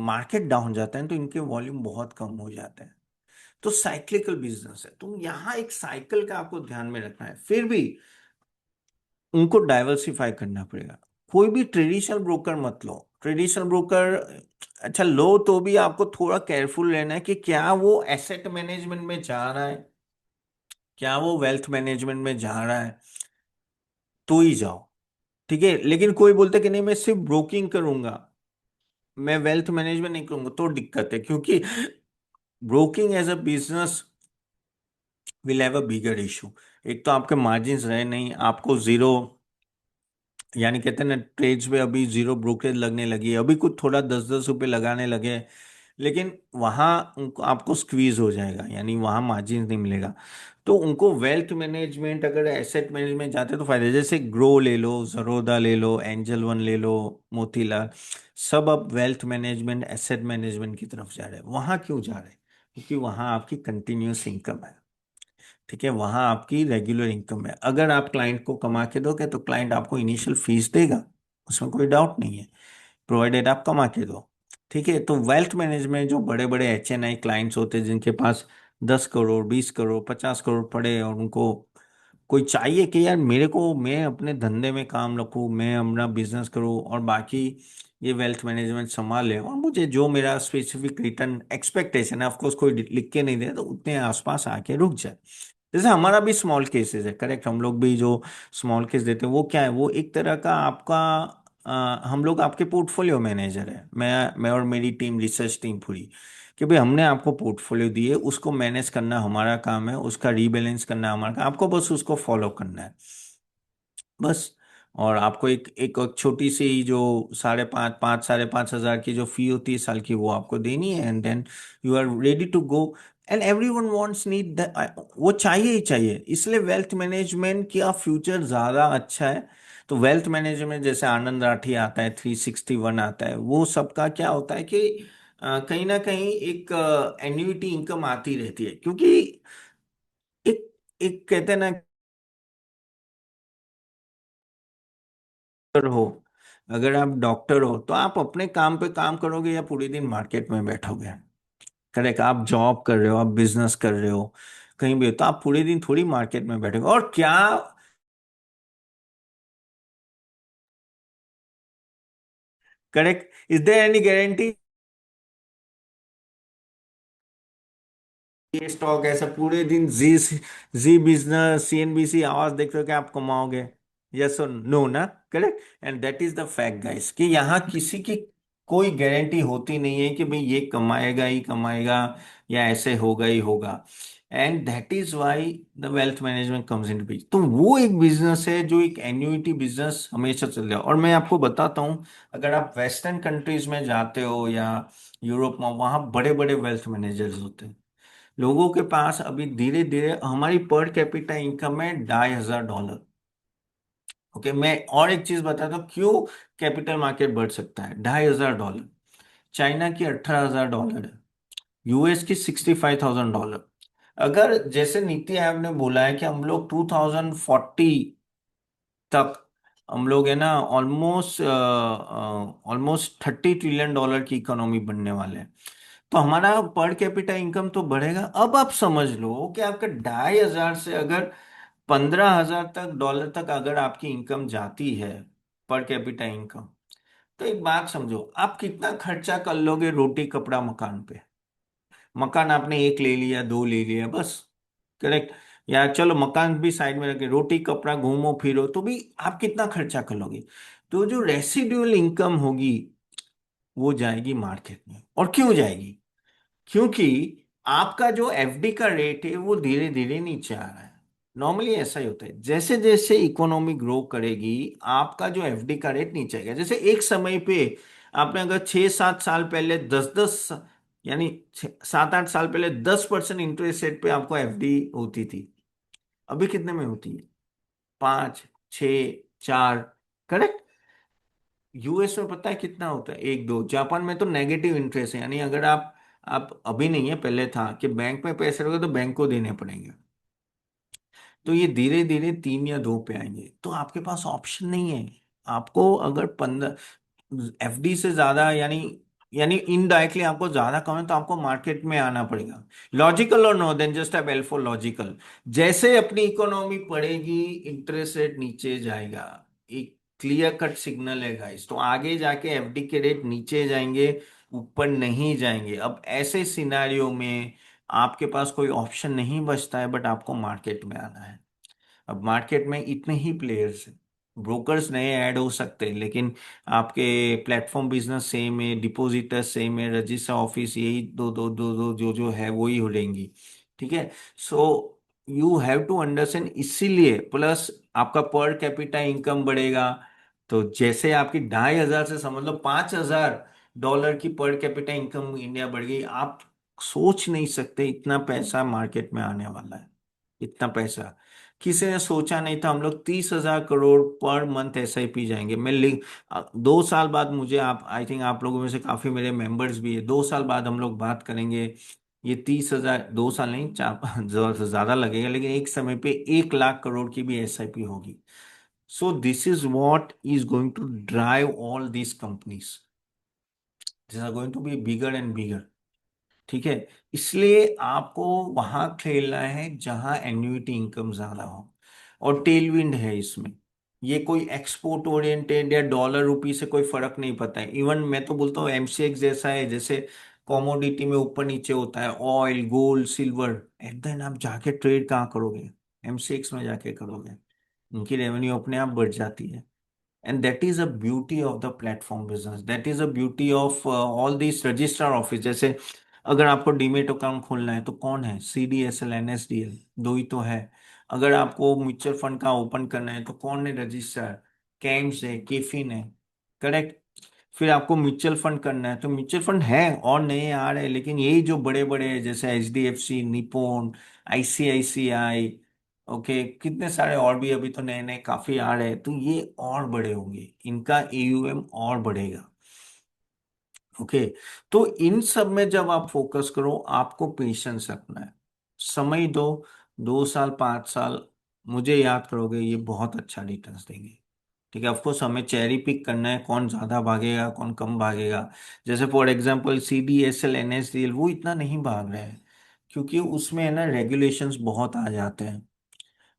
मार्केट डाउन जाता है तो इनके वॉल्यूम बहुत कम हो जाते हैं। तो साइक्लिकल बिजनेस है, तो यहाँ एक साइकिल का आपको ध्यान में रखना है, फिर भी उनको डाइवर्सिफाई करना पड़ेगा। कोई भी ट्रेडिशनल ब्रोकर मत लो, ट्रेडिशनल ब्रोकर अच्छा लो तो भी आपको थोड़ा केयरफुल रहना है कि क्या वो एसेट मैनेजमेंट में जा रहा है, क्या वो वेल्थ मैनेजमेंट में जा रहा है, तो ही जाओ, ठीक है। लेकिन कोई बोलता है कि नहीं मैं सिर्फ ब्रोकिंग करूंगा, मैं वेल्थ मैनेजमेंट नहीं करूंगा, तो दिक्कत है, क्योंकि broking as a business will have a bigger issue. एक तो आपके मार्जिन्स रहे नहीं, आपको जीरो, यानी कहते हैं ना ट्रेड्स पे अभी जीरो ब्रोकरेज लगने लगी है, अभी कुछ थोड़ा 10-10 रुपए लगाने लगे हैं, लेकिन वहां उनको आपको स्क्वीज हो जाएगा, यानी वहां मार्जिन नहीं मिलेगा। तो उनको वेल्थ मैनेजमेंट, अगर एसेट मैनेजमेंट जाते हैं तो फायदे, जैसे ग्रो ले लो, जरोदा ले लो, एंजल वन ले लो, मोतीलाल, सब अब वेल्थ मैनेजमेंट एसेट मैनेजमेंट की तरफ जा रहे हैं। वहां क्यों जा रहे हैं? क्योंकि वहां आपकी कंटिन्यूअस इनकम है। ठीक है, वहां आपकी रेगुलर इनकम है। अगर आप क्लाइंट को कमा के दोगे तो क्लाइंट आपको इनिशियल फीस देगा, उसमें कोई डाउट नहीं है, प्रोवाइडेड आप कमा के दो। ठीक है, तो वेल्थ मैनेजमेंट जो बड़े बड़े HNI क्लाइंट्स होते हैं जिनके पास 10 करोड़, 20 करोड़, 50 करोड़ पड़े हैं, और उनको कोई चाहिए कि यार मेरे को, मैं अपने धंधे में काम रखूं, मैं अपना बिजनेस करूं, और बाकी ये वेल्थ मैनेजमेंट संभाल ले, और मुझे जो मेरा स्पेसिफिक रिटर्न एक्सपेक्टेशन है, ऑफकोर्स कोई लिख के नहीं दे तो उतने आसपास आके रुक जाए। जैसे हमारा भी स्मॉल केसेस है, करेक्ट, हम लोग भी जो स्मॉल केस देते हैं वो क्या है, वो एक तरह का आपका हम लोग आपके पोर्टफोलियो मैनेजर है, मैं और मेरी टीम, रिसर्च टीम पूरी, कि भाई हमने आपको पोर्टफोलियो दिए, उसको मैनेज करना हमारा काम है, उसका रीबैलेंस करना हमारा काम, आपको बस उसको फॉलो करना है, बस। और आपको एक एक छोटी सी जो 5.5 5.5 हजार की जो फी होती है साल की, वो आपको देनी है, and then you are ready to go. And everyone wants need, वो चाहिए ही चाहिए, इसलिए वेल्थ मैनेजमेंट का फ्यूचर ज्यादा अच्छा है। तो वेल्थ मैनेजमेंट जैसे आनंद राठी आता है, 361 आता है, वो सबका क्या होता है कि कहीं ना कहीं एक एन्युइटी इनकम आती रहती है, क्योंकि एक एक कहते हैं ना, डॉक्टर हो, अगर आप डॉक्टर हो तो आप अपने काम पे काम करोगे या पूरे दिन मार्केट में बैठोगे? करेक्ट, आप जॉब कर रहे हो, आप बिजनेस कर रहे हो, कहीं भी हो, तो आप पूरे दिन थोड़ी मार्केट में बैठोगे, और क्या, correct, is there any guarantee ये स्टॉक ऐसा पूरे दिन जी, जी बिजनेस, CNBC आवाज देख रहे हो कि आप कमाओगे? यस और नो ना? Correct, and that is the fact guys, कि यहाँ किसी की कोई गारंटी होती नहीं है कि भाई ये कमाएगा ही कमाएगा, या ऐसे होगा ही होगा। And that is why the wealth management comes in बीच। तो वो एक बिजनेस है जो एक एन्युइटी बिजनेस हमेशा चल रहा है। और मैं आपको बताता हूँ, अगर आप वेस्टर्न कंट्रीज में जाते हो या यूरोप में, वहाँ बड़े बड़े वेल्थ मैनेजर्स होते हैं, लोगों के पास अभी धीरे धीरे, हमारी पर कैपिटा इनकम है $2,500। ओके, मैं और एक चीज बताता हूँ क्यों कैपिटल मार्केट बढ़ सकता है। $2,500, चाइना की $18,000 है, US की $65,000। अगर जैसे नीति आयोग ने बोला है कि हम लोग 2040 तक, हम लोग है ना ऑलमोस्ट $30 ट्रिलियन की इकोनॉमी बनने वाले हैं, तो हमारा पर कैपिटा इनकम तो बढ़ेगा। अब आप समझ लो कि आपका 2,500 से अगर 15,000 तक डॉलर तक अगर आपकी इनकम जाती है, पर कैपिटा इनकम, तो एक बात समझो, आप कितना खर्चा कर लोगे रोटी कपड़ा मकान पे? मकान आपने एक ले लिया, दो ले लिया, बस, करेक्ट, या चलो मकान भी साइड में रखे, रोटी कपड़ा घूमो फिरो तो भी आप कितना खर्चा कर लोगे? तो जो रेसिड्यूअल इनकम होगी वो जाएगी मार्केट में। और क्यों जाएगी? क्योंकि आपका जो FD का रेट है वो धीरे धीरे नीचे आ रहा है। नॉर्मली ऐसा ही होता है, जैसे जैसे इकोनॉमी ग्रो करेगी आपका जो FD का रेट नीचे आएगा। जैसे एक समय पे आपने अगर 6-7 साल पहले 10-10, यानी 7-8 साल पहले 10% इंटरेस्ट रेट पे आपको FD होती थी, अभी कितने में होती है? 5, 6, 4, करेक्ट। US में पता है कितना होता है? 1-2। जापान में तो नेगेटिव इंटरेस्ट है, यानी अगर आप अभी नहीं है, पहले था कि बैंक में पैसे रखोगे तो बैंक को देने पड़ेंगे, तो ये धीरे धीरे 3 या 2 पे आएंगे, तो आपके पास ऑप्शन नहीं है। आपको अगर 15 FD से ज्यादा, यानी इनडायरेक्टली आपको ज्यादा कमाना है, तो आपको मार्केट में आना पड़ेगा। लॉजिकल और no, then just a bell for logical. जैसे अपनी इकोनॉमी बढ़ेगी इंटरेस्ट रेट नीचे जाएगा, एक क्लियर कट सिग्नल है गाइस, तो आगे जाके FD के रेट नीचे जाएंगे, ऊपर नहीं जाएंगे। अब ऐसे सिनारियो में आपके पास कोई ऑप्शन नहीं बचता है, बट आपको मार्केट में आना है। अब मार्केट में इतने ही प्लेयर्स हैं, ब्रोकर्स नए ऐड हो सकते हैं, लेकिन आपके प्लेटफॉर्म बिजनेस सेम है, डिपॉजिटर सेम है, रजिस्टर ऑफिस यही दो दो दो दो जो जो है वही हो रहेंगी। ठीक है, so you have to understand, इसीलिए प्लस आपका पर कैपिटा इनकम बढ़ेगा। तो जैसे आपकी 2,500 से समझ लो $5,000 की पर कैपिटा इनकम इंडिया बढ़ गई, आप सोच नहीं सकते इतना पैसा मार्केट में आने वाला है। इतना पैसा किसी ने सोचा नहीं था। हम लोग 30,000 करोड़ पर मंथ एसआईपी जाएंगे। 2 साल बाद मुझे, आप आई थिंक आप लोगों में से काफी मेरे मेंबर्स भी है, 2 साल बाद हम लोग बात करेंगे। ये 30,000, 2 साल नहीं, चार ज्यादा लगेगा, लेकिन एक समय पे 1 लाख करोड़ की भी एसआईपी होगी। So this is what is going to drive all these companies, this are going to be bigger and bigger. ठीक है। इसलिए आपको वहां खेलना है जहां एन्युइटी इनकम ज्यादा हो, और टेलविंड है इसमें। ये कोई एक्सपोर्ट ओरिएंटेड या डॉलर रुपी से कोई फर्क नहीं पड़ता है। इवन मैं तो बोलता हूँ एमसीएक्स जैसा है, जैसे कॉमोडिटी में ऊपर नीचे होता है, oil gold silver, eight the end आप जाके ट्रेड कहाँ करोगे? एमसीएक्स में जाके करोगे। उनकी रेवेन्यू अपने आप बढ़ जाती है। And that is a beauty of the platform business. That is a beauty of all these registrar office. जैसे अगर आपको डीमेट अकाउंट खोलना है तो कौन है? सीडीएसएल, एनएसडीएल, दो ही तो है। अगर आपको म्यूचुअल फंड का ओपन करना है तो कौन है रजिस्ट्रार? कैम्स है, केफिन है। करेक्ट। फिर आपको म्यूचुअल फंड करना है तो म्यूचुअल फंड है और नए आ रहे हैं, लेकिन यही जो बड़े बड़े हैं जैसे एचडीएफसी, निप्पॉन, आईसीआईसीआई, ओके, कितने सारे और भी अभी तो नए नए काफी आ रहे हैं, तो ये और बड़े होंगे, इनका एयूएम और बढ़ेगा। ओके। तो इन सब में जब आप फोकस करो, आपको पेशेंस रखना है, समय दो, 2 साल 5 साल, मुझे याद करोगे, ये बहुत अच्छा रिटर्न्स देंगे। ठीक है। ऑफकोर्स हमें चेरी पिक करना है, कौन ज्यादा भागेगा कौन कम भागेगा। जैसे फॉर एग्जांपल सीडीएसएल, एनएसडीएल, वो इतना नहीं भाग रहे हैं क्योंकि उसमें है ना रेगुलेशंस बहुत आ जाते हैं।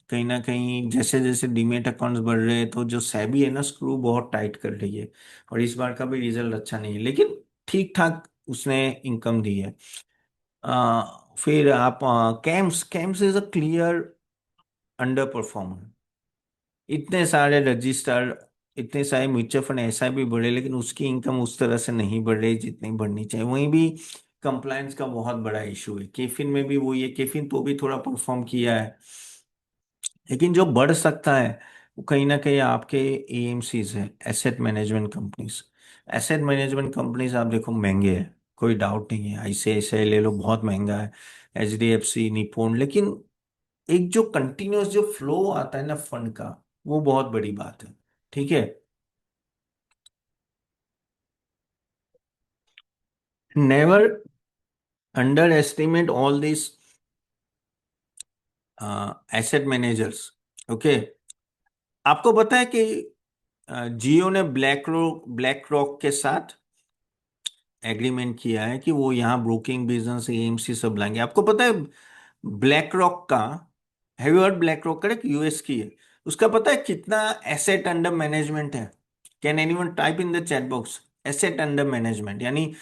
कहीं ना कहीं जैसे जैसे डीमेट अकाउंट्स बढ़ रहे हैं तो जो सेबी है ना, स्क्रू बहुत टाइट कर रही है, और इस बार का भी रिजल्ट अच्छा नहीं है, लेकिन ठीक ठाक उसने इनकम दी है। फिर आप camps, camps is a clear under performer. इतने सारे रजिस्टर, इतने सारे म्यूचुअल फंड ऐसा भी बढ़े, लेकिन उसकी इनकम उस तरह से नहीं बढ़ रही जितनी बढ़नी चाहिए। वहीं भी कंप्लायंस का बहुत बड़ा इशू है। केफिन में भी वही है, केफिन तो भी थोड़ा परफॉर्म किया है, लेकिन जो बढ़ सकता है वो कहीं ना कहीं आपके एएमसीज है, asset management companies. Asset management companies आप देखो महंगे हैं, कोई डाउट नहीं है। आईसीआईसीआई ले लो, बहुत महंगा है। एचडीएफसी, निप्पॉन, लेकिन एक जो कंटिन्यूअस जो फ्लो आता है ना फंड का, वो बहुत बड़ी बात है। ठीक है। Never under estimate all this asset managers. Okay. आपको पता है कि जियो ने ब्लैक रॉक के साथ एग्रीमेंट किया है कि वो यहाँ ब्रोकिंग बिजनेस एएमसी सब लाएंगे। आपको पता है ब्लैक रॉक का, have you heard black rock? Correct, US की है। उसका पता है कितना एसेट अंडर मैनेजमेंट है? Can anyone type in the chat box asset under management? यानी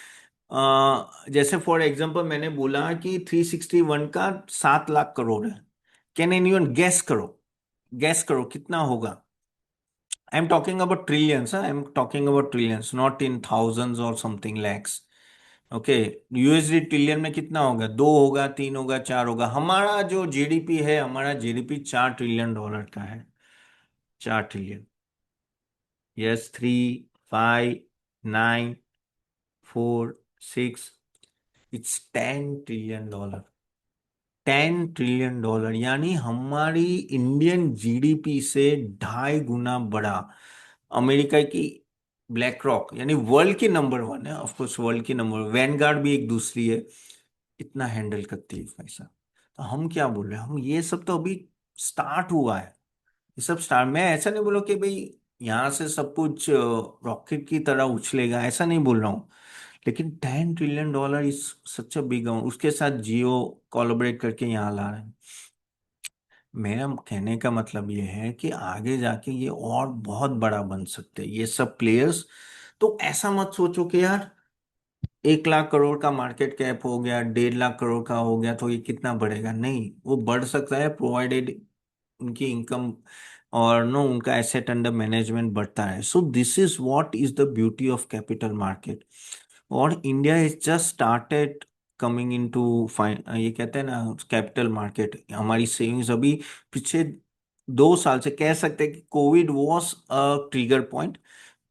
जैसे फॉर एग्जांपल मैंने बोला कि 361 का 7 लाख करोड़ है। कैन एनीवन गैस करो? गैस करो कितना होगा? I am talking about trillions, I am talking about trillions, not in thousands और something lakhs. Okay. USD trillion में कितना होगा? 2 होगा, 3 होगा, 4 होगा? हमारा जो जीडीपी है, हमारा जीडीपी $4 ट्रिलियन का है। 4 trillion. Yes, 3, 5, 9, 4, 6, it's $10 trillion. $10 trillion, यानी हमारी इंडियन जीडीपी से 2.5 गुना बड़ा। अमेरिका की ब्लैक रॉक, यानी वर्ल्ड की नंबर 1 है, ऑफकोर्स वर्ल्ड की नंबर, वैनगार्ड भी एक दूसरी है, इतना हैंडल करती है पैसा। तो हम क्या बोल रहे हैं? हम ये सब तो अभी स्टार्ट हुआ है। ये सब स्टार्ट, मैं ऐसा नहीं बोल रहा कि भाई यहाँ से सब कुछ रॉकेट की तरह उछलेगा, ऐसा नहीं बोल रहा हूँ, लेकिन $10 trillion is such a big amount. उसके साथ जियो कोलैबोरेट करके यहाँ ला रहे हैं। मेरा कहने का मतलब ये है कि आगे जाके ये और बहुत बड़ा बन सकते हैं ये सब प्लेयर्स। तो ऐसा मत सोचो कि यार 1 लाख करोड़ का मार्केट कैप हो गया, 1.5 लाख करोड़ का हो गया तो ये कितना बढ़ेगा। नहीं, वो बढ़ सकता है प्रोवाइडेड उनकी इनकम और नो उनका एसेट अंडर मैनेजमेंट बढ़ता है। So this is what is the beauty of capital market. और India is just started coming into fine, ये कहते हैं ना कैपिटल मार्केट। हमारी सेविंग्स अभी पिछले 2 साल से कह सकते हैं कि Covid was a trigger point.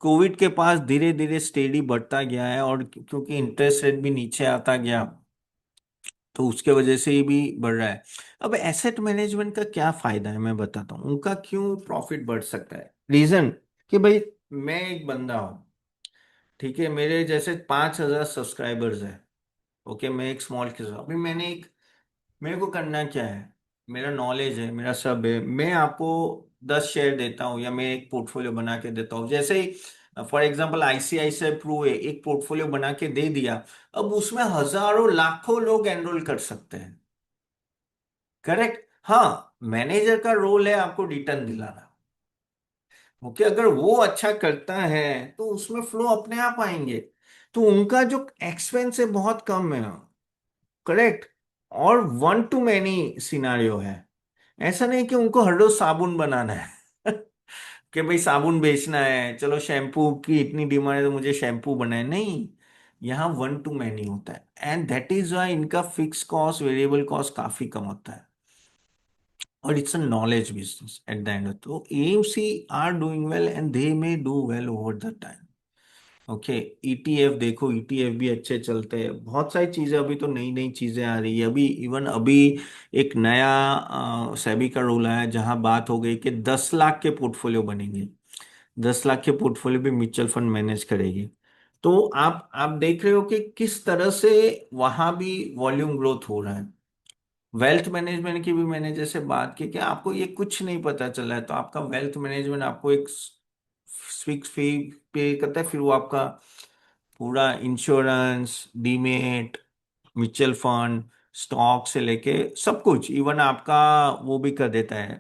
Covid के पास धीरे धीरे स्टेडी बढ़ता गया है, और क्योंकि इंटरेस्ट रेट भी नीचे आता गया, तो उसके वजह से ही भी बढ़ रहा है। अब एसेट मैनेजमेंट का क्या फायदा है मैं बताता हूँ, उनका क्यों प्रॉफिट बढ़ सकता है। रीजन कि भाई मैं एक बंदा हूँ, ठीक है, मेरे जैसे 5,000 सब्सक्राइबर्स है। ओके, मैं एक स्मॉल किसान, अभी मैंने एक, मेरे को करना क्या है, मेरा नॉलेज है, मेरा सब है, मैं आपको 10 शेयर देता हूँ या मैं एक पोर्टफोलियो बना के देता हूँ। जैसे ही फॉर एग्जांपल आईसीआईसीआई प्रू है, एक पोर्टफोलियो बना के दे दिया, अब उसमें हजारों लाखों लोग एनरोल कर सकते हैं। करेक्ट, हाँ, मैनेजर का रोल है आपको रिटर्न दिलाना। ओके, अगर वो अच्छा करता है तो उसमें फ्लो अपने आप आएंगे। तो उनका जो एक्सपेंस है बहुत कम है। करेक्ट। और वन टू मैनी सिनारियो है। ऐसा नहीं कि उनको हर रोज साबुन बनाना है कि भाई साबुन बेचना है, चलो शैम्पू की इतनी डिमांड है तो मुझे शैम्पू बनाए, नहीं। यहाँ वन टू मैनी होता है, एंड दैट इज वाई इनका फिक्स कॉस्ट वेरिएबल कॉस्ट काफी कम होता है। और it's a knowledge business at the end. तो AMC are doing well and they may do well over the time. Okay, ETF देखो, ईटीएफ भी अच्छे चलते हैं, बहुत सारी चीजें, अभी तो नई नई चीजें आ रही है। अभी इवन अभी एक नया सेबी का रूल आया जहां बात हो गई कि 10 लाख के पोर्टफोलियो बनेंगे। 10 लाख के पोर्टफोलियो भी म्यूचुअल फंड मैनेज करेगी। तो आप देख रहे हो कि किस तरह से वहां भी वॉल्यूम ग्रोथ हो रहा है। वेल्थ मैनेजमेंट की भी मैंने जैसे बात की कि आपको ये कुछ नहीं पता चला है, तो आपका वेल्थ मैनेजमेंट आपको एक फिक्स फी पे करता है, फिर वो आपका पूरा insurance, demat, mutual fund, stock से लेके सब कुछ, इवन आपका वो भी कर देता है।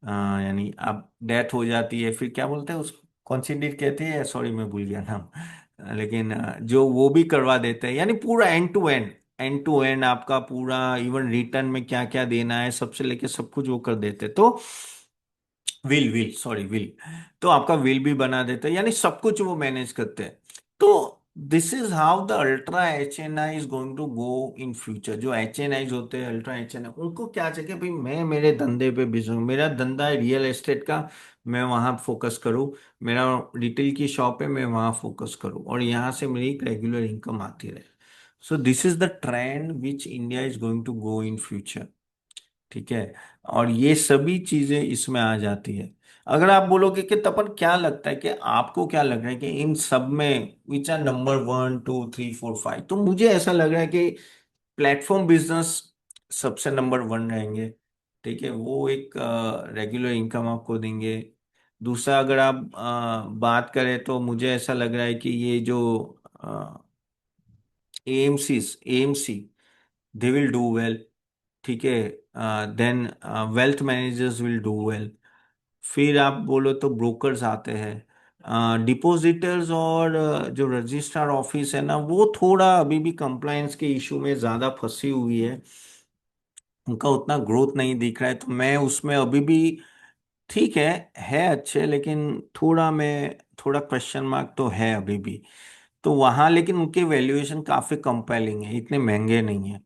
यानी आप डेथ हो जाती है, फिर क्या बोलते हैं उसको, कौन सी डीड कहती है, सॉरी मैं भूल गया नाम। लेकिन जो वो भी करवा देते हैं, यानी पूरा end to end, end to end आपका पूरा, इवन रिटर्न में क्या क्या देना है सबसे लेके सब कुछ वो कर देते हैं। तो विल विल सॉरी विल, तो आपका विल भी बना देते हैं, यानी सब कुछ वो मैनेज करते हैं। तो this is how the ultra H N I is going to go in future. जो एच एन आईज होते हैं, अल्ट्रा एच एन आई, उनको क्या चाहिए, भाई मैं मेरे धंधे पे बिजी हूँ, मेरा धंधा है रियल एस्टेट का, मैं वहां फोकस करूँ, मेरा रिटेल की शॉप है, मैं वहां फोकस करूँ, और यहाँ से मेरी एक रेगुलर इनकम आती रहे। So this is the trend which India is going to go in future. ठीक है, और ये सभी चीजें इसमें आ जाती है। अगर आप बोलोगे कि तपन क्या लगता है, कि आपको क्या लग रहा है कि इन सब में विच आर नंबर 1 2 3 4 5, तो मुझे ऐसा लग रहा है कि प्लेटफॉर्म बिजनेस सबसे नंबर 1 रहेंगे। ठीक है, वो एक रेगुलर इनकम आपको देंगे। दूसरा, अगर आप बात करें तो मुझे ऐसा लग रहा है कि ये जो AMC AMC, they will do well. ठीक है, then wealth managers will do well. फिर आप बोलो तो ब्रोकर्स आते हैं, डिपॉजिटर्स, और जो रजिस्ट्रार ऑफिस है ना, वो थोड़ा अभी भी कंप्लायंस के इशू में ज्यादा फंसी हुई है, उनका उतना ग्रोथ नहीं दिख रहा है, तो मैं उसमें अभी भी, ठीक है अच्छे, लेकिन थोड़ा मैं, थोड़ा क्वेश्चन मार्क तो है अभी भी। तो वहां लेकिन उनके वैल्यूएशन काफी कंपेलिंग है, इतने महंगे नहीं है।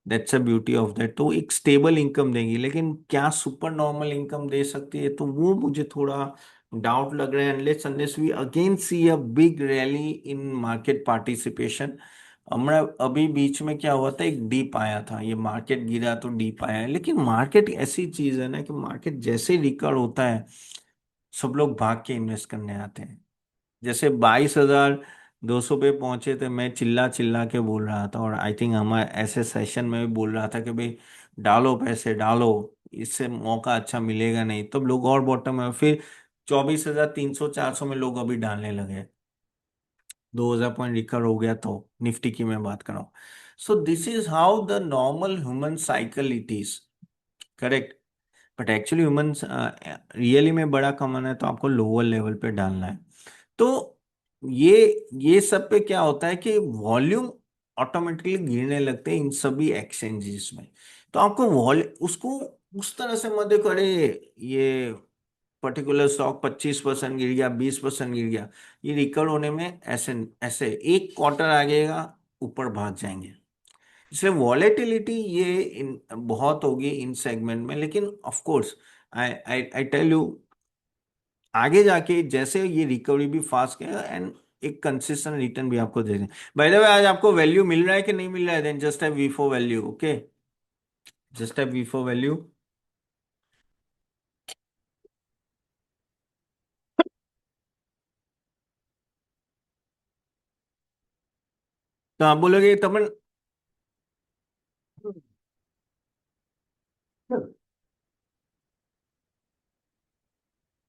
That's a beauty of that. तो एक स्टेबल इनकम देंगी, लेकिन क्या सुपर नॉर्मल इनकम दे सकती है, तो वो मुझे थोड़ा डाउट लग रहा है, unless unless we again see a big rally in market participation. हमारा अभी बीच में क्या हुआ था, एक डीप आया था, ये मार्केट गिरा तो डीप आया है, लेकिन मार्केट ऐसी चीज है ना कि मार्केट जैसे रिकवर होता है, सब लोग भाग के इन्वेस्ट करने आते हैं। जैसे 22,200 पे पहुंचे थे, मैं चिल्ला चिल्ला के बोल रहा था, और आई थिंक हमारे ऐसे सेशन में भी बोल रहा था कि भाई डालो पैसे डालो, इससे मौका अच्छा मिलेगा नहीं, तब लोग और बॉटम में, फिर 24,300 400 में लोग अभी डालने लगे। 2,000 पॉइंट रिकवर हो गया, तो निफ्टी की मैं बात कर रहा हूँ। सो this is how the normal human cycle it is. Correct. But actually humans really में बड़ा कमाना है तो आपको लोअर लेवल पे डालना है। तो ये ये सब पे क्या होता है कि वॉल्यूम ऑटोमेटिकली गिरने लगते हैं इन सभी एक्सचेंजेस में। तो आपको वॉल उसको उस तरह से मत देखो, अरे ये पर्टिकुलर स्टॉक 25% गिर गया, 20% गिर गया, ये रिकवर होने में ऐसे ऐसे एक क्वार्टर आगेगा, ऊपर भाग जाएंगे। इसलिए वॉलेटिलिटी ये बहुत होगी इन सेगमेंट में, लेकिन of course I I I tell you, आगे जाके जैसे ये रिकवरी भी फास्ट है, एंड एक कंसिस्टेंट रिटर्न भी आपको दे दें। बाय द वे, आज आपको वैल्यू मिल रहा है कि नहीं मिल रहा है, then just type V for value. Okay, just type V for value. तो आप बोलोगे तमन,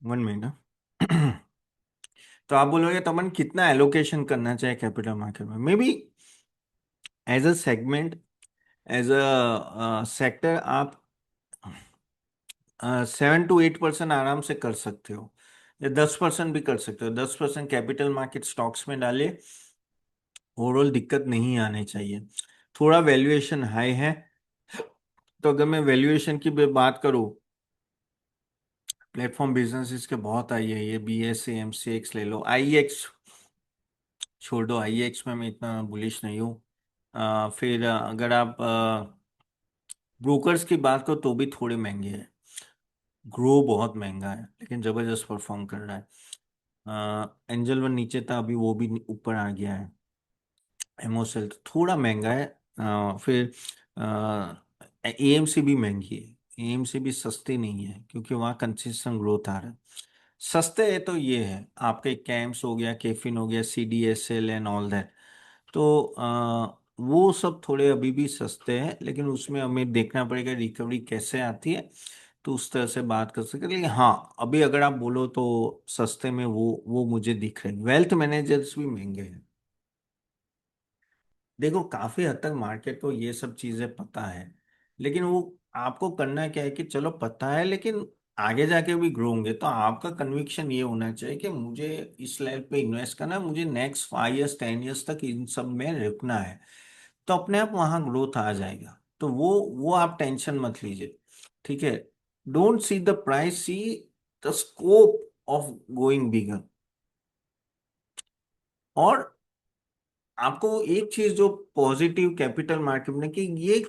1 महीना। तो आप बोलोगे तमन कितना एलोकेशन करना चाहिए कैपिटल मार्केट में? Maybe as a segment, as a sector, आप 7 to 8% आराम से कर सकते हो, या 10% भी कर सकते हो। 10% कैपिटल मार्केट स्टॉक्स में डालिए, ओवरऑल दिक्कत नहीं आने चाहिए। थोड़ा वैल्यूएशन हाई है, तो अगर मैं वैल्यूएशन की भी बात करूं, प्लेटफॉर्म बिजनेसेस के बहुत आई है, ये BSE MCX ले लो, IEX छोड़ दो, IEX में मैं इतना बुलिश नहीं हूँ। फिर अगर आप ब्रोकर्स की बात करो तो भी थोड़े महंगे हैं। ग्रो बहुत महंगा है लेकिन जबरदस्त परफॉर्म कर रहा है। एंजल वन नीचे था, अभी वो भी ऊपर आ गया है। एमओसेल तो थोड़ा महंगा है। फिर AMC भी महंगी है, AMC भी सस्ती नहीं है क्योंकि वहाँ कंसिस्टेंट ग्रोथ आ रहा है। सस्ते है तो ये है आपके कैम्स हो गया, केफिन हो गया, CDSL एंड ऑल दैट। तो वो सब थोड़े अभी भी सस्ते हैं, लेकिन उसमें हमें देखना पड़ेगा रिकवरी कैसे आती है, तो उस तरह से बात कर सकते हैं। लेकिन हाँ, अभी अगर आप बोलो तो सस्ते में वो मुझे दिख रहे हैं। वेल्थ मैनेजर्स भी महंगे हैं। देखो, काफी हद तक मार्केट को ये सब चीजें पता है, लेकिन वो आपको करना क्या है कि चलो पता है, लेकिन आगे जाके भी ग्रो होंगे, तो आपका कन्विक्शन ये होना चाहिए कि मुझे इस लेवल पे इन्वेस्ट करना है, मुझे नेक्स्ट 5 years 10 years तक इन सब में रुकना है, तो अपने आप वहां ग्रोथ आ जाएगा। तो वो आप टेंशन मत लीजिए, ठीक है। Don't see the price, see the scope of going bigger. और आपको एक चीज जो पॉजिटिव कैपिटल मार्केट में, कि ये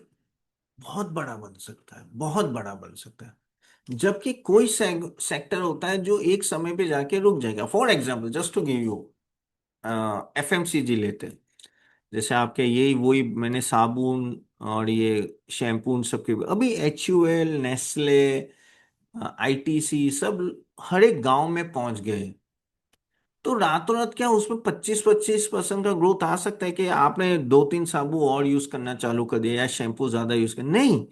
बहुत बड़ा बन सकता है, बहुत बड़ा बन सकता है, जबकि कोई सेक्टर होता है जो एक समय पे जाके रुक जाएगा। For example, just to give you, FMCG लेते हैं, जैसे आपके यही वही मैंने साबुन और ये शैम्पू उन सब के, अभी HUL, नेस्ले, ITC सब हर एक गांव में पहुंच गए। तो रातों रात क्या उसमें 25-25% का ग्रोथ आ सकता है कि आपने 2-3 साबु और यूज करना चालू कर दिया या शैम्पू ज्यादा यूज कर? नहीं,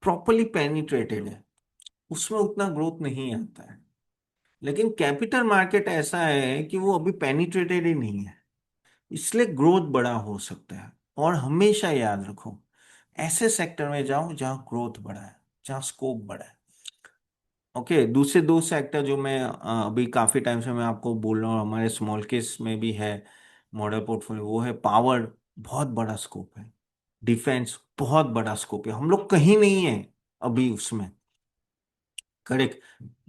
प्रॉपरली पेनिट्रेटेड है, उसमें उतना ग्रोथ नहीं आता है। लेकिन कैपिटल मार्केट ऐसा है कि वो अभी पेनिट्रेटेड ही नहीं है, इसलिए ग्रोथ बड़ा हो सकता है। और हमेशा याद रखो, ऐसे सेक्टर में जाओ जहां ग्रोथ बड़ा है, जहां स्कोप बड़ा है। ओके, दूसरे दो सेक्टर जो मैं अभी काफी टाइम से मैं आपको बोल रहा हूँ, हमारे स्मॉल केस में भी है मॉडल पोर्टफोलियो, वो है पावर, बहुत बड़ा स्कोप है। डिफेंस, बहुत बड़ा स्कोप है, हम लोग कहीं नहीं है अभी उसमें। करेक्ट।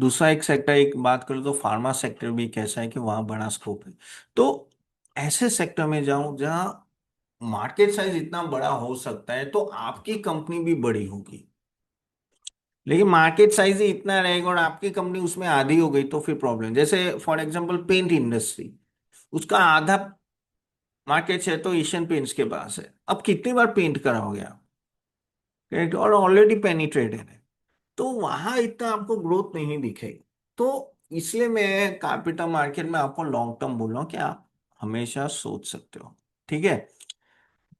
दूसरा एक सेक्टर, एक बात करूँ तो फार्मा सेक्टर भी कैसा है कि वहां बड़ा स्कोप है। तो ऐसे सेक्टर में जाऊं जहां मार्केट साइज इतना बड़ा हो सकता है, तो आपकी कंपनी भी बड़ी होगी। लेकिन मार्केट साइज ही इतना रहेगा और आपकी कंपनी उसमें आधी हो गई तो फिर प्रॉब्लम। जैसे फॉर एग्जांपल पेंट इंडस्ट्री, उसका आधा मार्केट शेयर तो एशियन पेंट्स के पास है। अब कितनी बार पेंट कराओगे आप? करेक्ट, और ऑलरेडी पेनिट्रेटेड है, तो वहां इतना आपको ग्रोथ नहीं दिखेगी। तो इसलिए मैं कैपिटल मार्केट में आपको लॉन्ग टर्म बोल रहा हूँ कि आप हमेशा सोच सकते हो। ठीक है,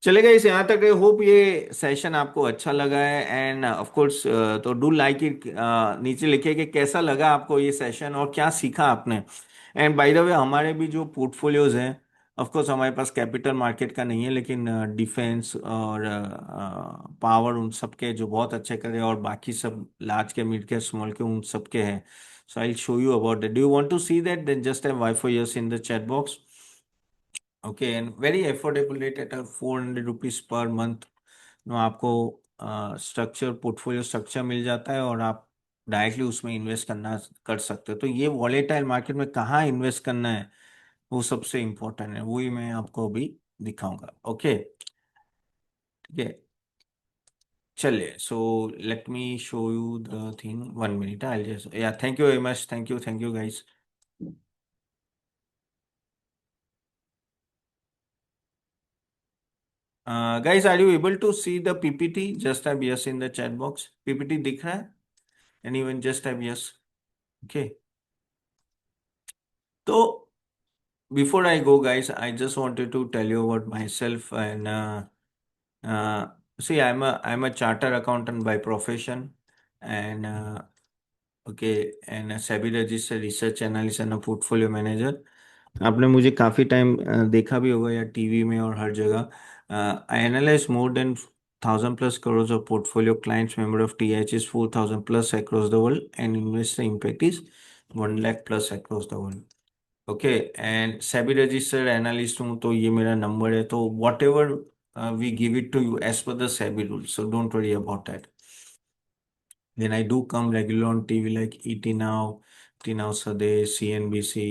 चलेगा इस यहाँ तक। होप ये सेशन आपको अच्छा लगा है, एंड ऑफ कोर्स तो डू लाइक इट। नीचे लिखिए कि कैसा लगा आपको ये सेशन और क्या सीखा आपने। एंड बाय द वे, हमारे भी जो पोर्टफोलियोज हैं, ऑफ कोर्स हमारे पास कैपिटल मार्केट का नहीं है, लेकिन डिफेंस और पावर उन सब के जो बहुत अच्छे करे, और बाकी सब लार्ज के, मिड के, स्मॉल के, उन सब के हैं। So I show you about that. Do you want to see that? Then just have Y for yes in the chat box. Okay, and very affordable rate at 400 rupees per month. आपको structure, portfolio structure मिल जाता है, और आप directly उसमें invest करना कर सकते हो। तो ये वॉलेटाइल मार्केट में कहाँ इन्वेस्ट करना है, वो सबसे इम्पोर्टेंट है, वही मैं आपको अभी दिखाऊंगा। ओके, ठीक है, चलिए। So let me show you the thing, 1 minute, I just, yeah thank you very much, thank you guys. Guys, are you able to see the PPT? Just type yes in the chat box. PPT दिख रहा है? Anyone just type yes. Okay. तो before I go, guys, I just wanted to tell you about myself. And see, I'm a charter accountant by profession, and okay, and a SEBI registered research analyst and a portfolio manager. आपने मुझे काफी time देखा भी होगा या TV में और हर जगह। I analyse more than 1,000+ crores of portfolio clients, member of TH is 4,000+ across the world, and investor impact is 1 lakh+ across the world. Okay. And SEBI registered analyst हूँ, तो ये मेरा नंबर है। तो whatever we give it to you as per the SEBI rule, so don't worry about that. Then I do come regular on TV like ET now, T now Swadesh, CNBC,